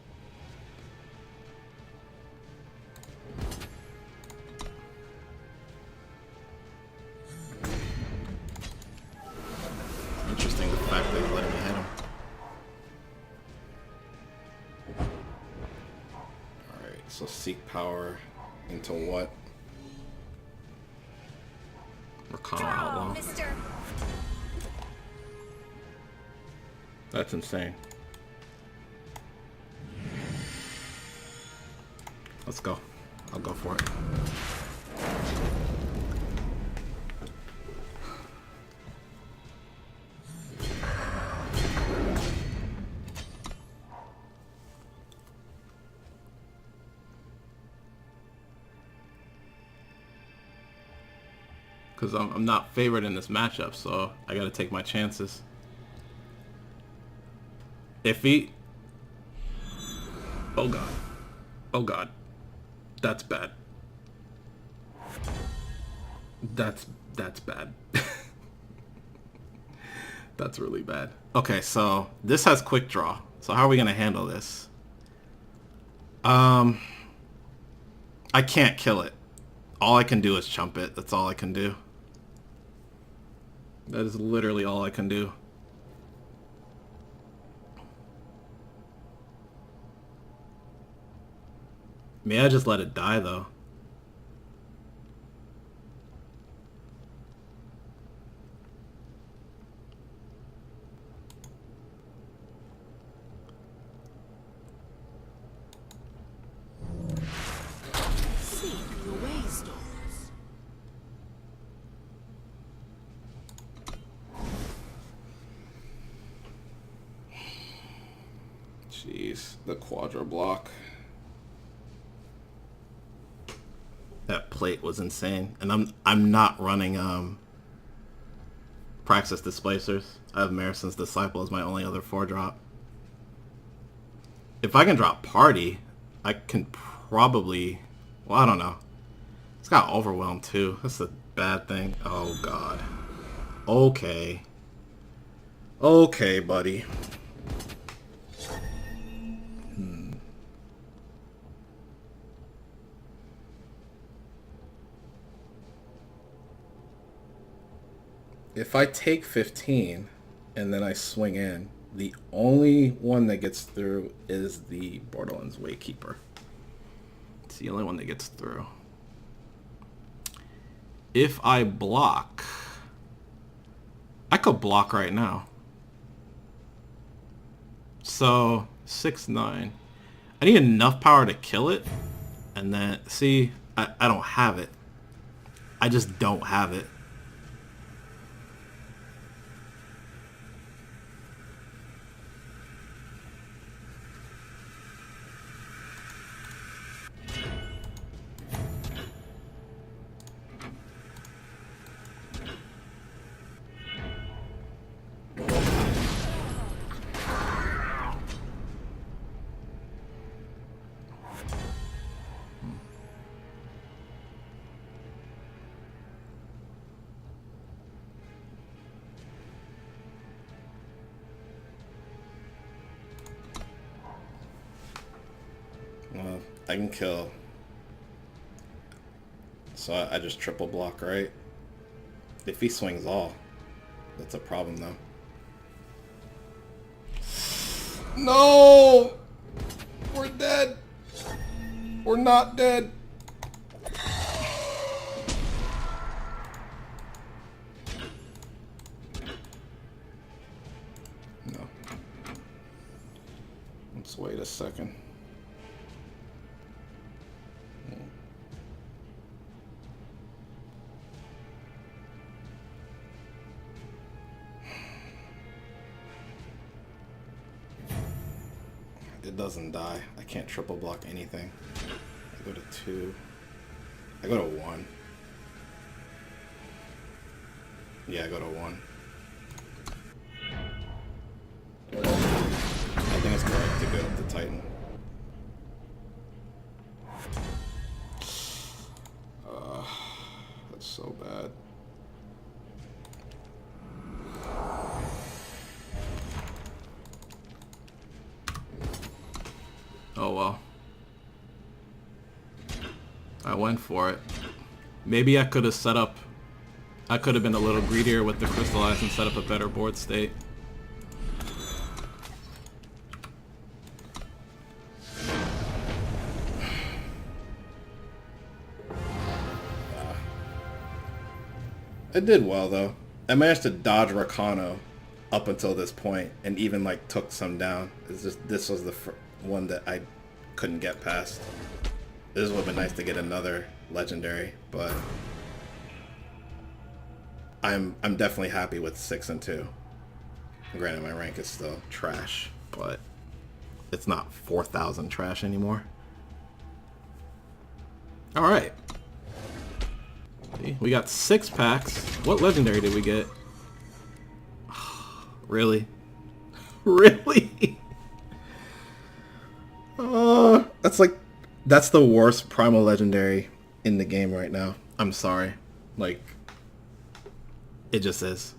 Interesting the fact that he's letting me hit him. Alright, so seek power into what? Rakano Outlaw. Mister. That's insane. Let's go. I'll go for it. Because I'm not favored in this matchup, so I gotta take my chances. If he... Oh god. Oh god. That's bad. That's bad. That's really bad. Okay, so this has quick draw. So how are we gonna handle this? I can't kill it. All I can do is chump it. That's all I can do. That is literally all I can do. May I just let it die, though? Seek your way, Storms. Jeez, the quadra block. That plate was insane, and I'm not running Praxis Displacers. I have Marison's Disciple as my only other 4-drop. If I can drop Party, I can probably... Well, I don't know. It's got Overwhelm too. That's a bad thing. Oh god. Okay. Okay, buddy. If I take 15 and then I swing in, the only one that gets through is the Borderlands Waykeeper. It's the only one that gets through. If I block, I could block right now. So 6-9. I need enough power to kill it, and then see, I don't have it. I just don't have it. Well, I can kill. So I just triple block, right? If he swings all, that's a problem though. No! We're dead! We're not dead! No. Let's wait a second. It doesn't die. I can't triple block anything. I go to 2. I go to 1. Yeah, I go to 1. I think it's correct to go up to Titan. That's so bad. Oh well. I went for it. Maybe I could have set up... I could have been a little greedier with the crystallize and set up a better board state. It did well though. I managed to dodge Rakano up until this point, and even like took some down. It's just this was the one that I couldn't get past. This would have been nice to get another legendary, but I'm definitely happy with 6 and 2. Granted, my rank is still trash, but it's not 4,000 trash anymore. All right. We got 6 packs. What legendary did we get? Really? Really? That's the worst primal legendary in the game right now. I'm sorry. Like, it just is.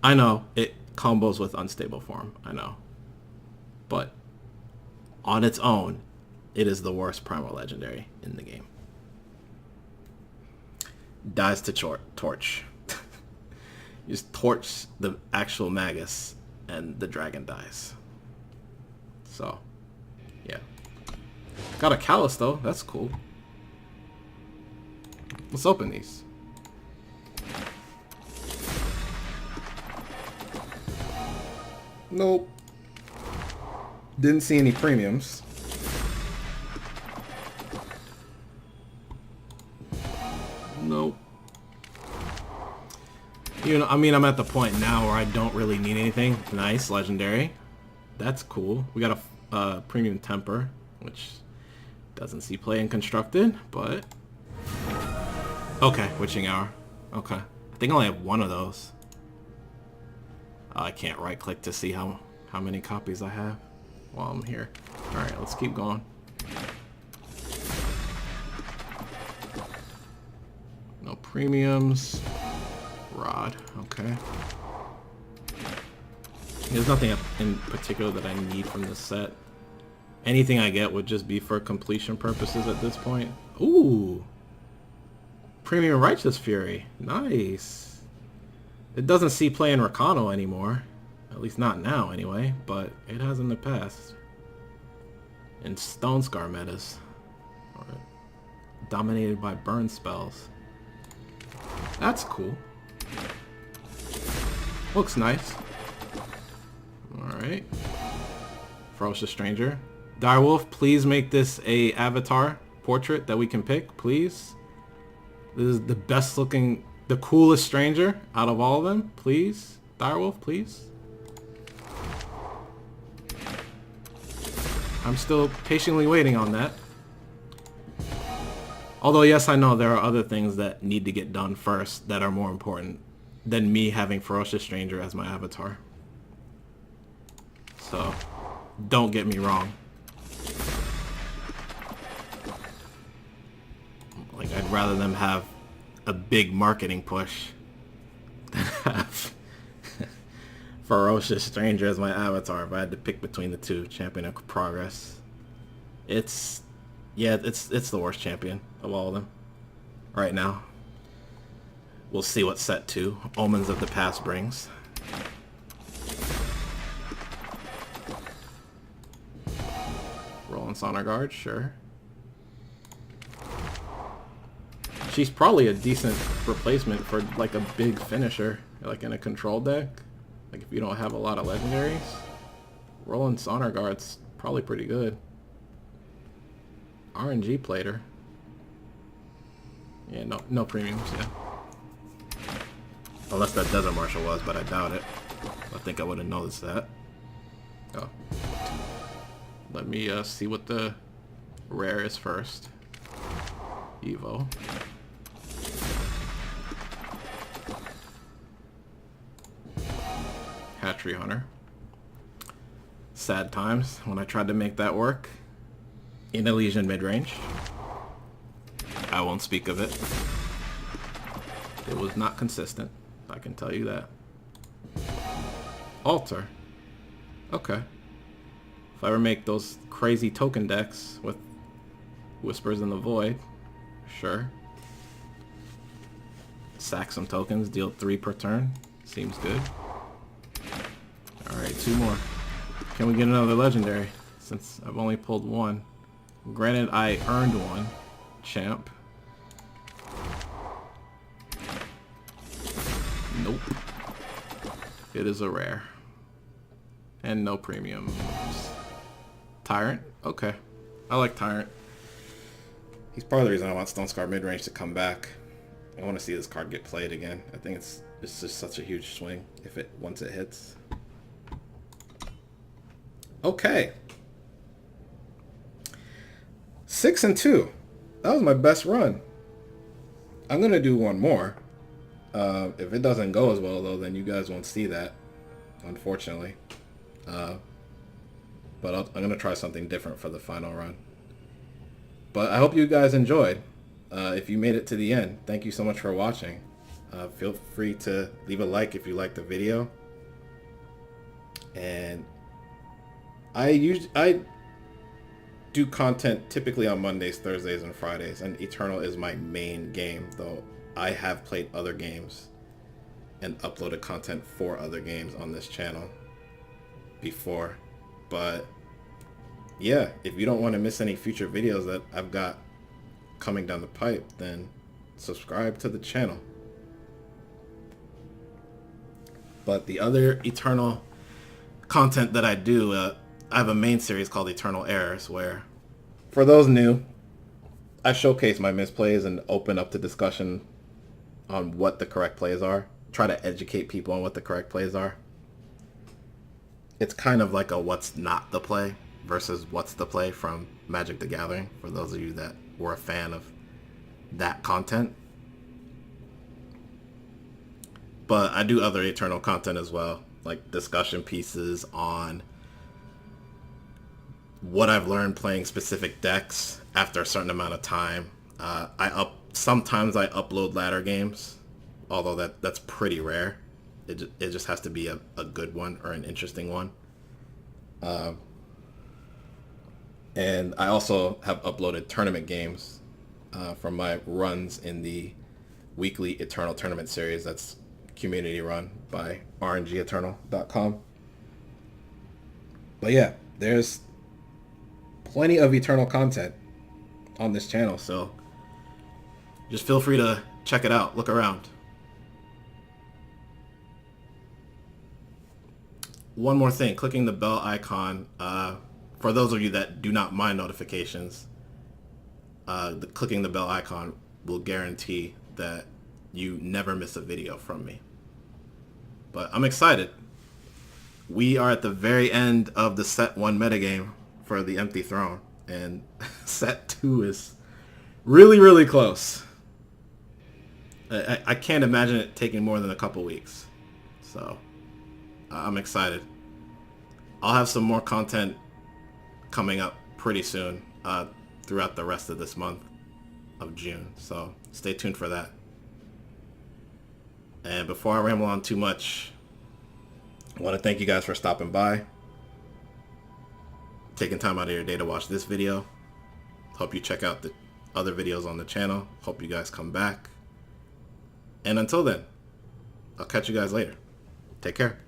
I know it combos with unstable form. I know. But on its own, it is the worst primal legendary in the game. Dies to torch. You just torch the actual Magus and the dragon dies. So, yeah. Got a Callus though, that's cool. Let's open these. Nope. Didn't see any premiums. Nope. You know, I mean, I'm at the point now where I don't really need anything. Nice, legendary. That's cool. We got a premium temper, which doesn't see play in constructed, but... Okay, witching hour. Okay. I think I only have one of those. I can't right click to see how many copies I have while I'm here. Alright, let's keep going. No premiums. Rod, okay. There's nothing in particular that I need from this set. Anything I get would just be for completion purposes at this point. Ooh! Premium Righteous Fury. Nice. It doesn't see play in Rakano anymore. At least not now anyway, but it has in the past. In Stone Scar metas. Or dominated by burn spells. That's cool. Looks nice. Alright. Ferocious Stranger. Direwolf, please make this a avatar portrait that we can pick, please. This is the best looking, the coolest stranger out of all of them. Please. Direwolf, please. I'm still patiently waiting on that. Although, yes, I know there are other things that need to get done first that are more important than me having Ferocious Stranger as my avatar. So, don't get me wrong. Like, I'd rather them have a big marketing push than have Ferocious Stranger as my avatar if I had to pick between the two. Champion of Progress. It's the worst champion of all of them right now. We'll see what set 2, Omens of the Past, brings. Rolling Honor Guard, sure. She's probably a decent replacement for like a big finisher, like in a control deck. Like if you don't have a lot of legendaries, Rolling Honor Guard's probably pretty good. RNG Plater. Yeah, no premiums, yeah. Unless that Desert Marshal was, but I doubt it. I think I would have noticed that. Oh. Let me see what the rare is first. Evo. Hatchery Hunter. Sad times when I tried to make that work. In Elysian Midrange. I won't speak of it. It was not consistent, I can tell you that. Altar. Okay. If I ever make those crazy token decks with Whispers in the Void, sure. Sack some tokens, deal 3 per turn. Seems good. Alright, 2 more. Can we get another legendary? Since I've only pulled 1. Granted, I earned 1. Champ. Nope. It is a rare. And no premiums. Tyrant? Okay. I like Tyrant. He's part of the reason I want Stone Scar Midrange to come back. I want to see this card get played again. I think it's just such a huge swing once it hits. Okay. 6-2. That was my best run. I'm gonna do one more. If it doesn't go as well though, then you guys won't see that, unfortunately. But I'm gonna try something different for the final run. But I hope you guys enjoyed. If you made it to the end, thank you so much for watching. Feel free to leave a like if you liked the video. And I do content typically on Mondays, Thursdays, and Fridays, and Eternal is my main game, though I have played other games and uploaded content for other games on this channel before. But yeah, if you don't want to miss any future videos that I've got coming down the pipe, then subscribe to the channel. But the other Eternal content that I do, I have a main series called Eternal Errors, where, for those new, I showcase my misplays and open up to discussion on what the correct plays are. Try to educate people on what the correct plays are. It's kind of like a what's not the play versus what's the play from Magic the Gathering, for those of you that were a fan of that content. But I do other Eternal content as well, like discussion pieces on what I've learned playing specific decks after a certain amount of time. Sometimes I upload ladder games, although that's pretty rare. It just has to be a good one or an interesting one. And I also have uploaded tournament games from my runs in the weekly Eternal Tournament series that's community run by rngeternal.com. But yeah, there's plenty of Eternal content on this channel, so just feel free to check it out. Look around. One more thing, clicking the bell icon, for those of you that do not mind notifications, clicking the bell icon will guarantee that you never miss a video from me. But I'm excited. We are at the very end of the set 1 metagame for the Empty Throne, and set 2 is really, really close. I can't imagine it taking more than a couple weeks. So I'm excited. I'll have some more content coming up pretty soon throughout the rest of this month of June. So stay tuned for that. And before I ramble on too much, I want to thank you guys for stopping by, taking time out of your day to watch this video. Hope you check out the other videos on the channel. Hope you guys come back. And until then, I'll catch you guys later. Take care.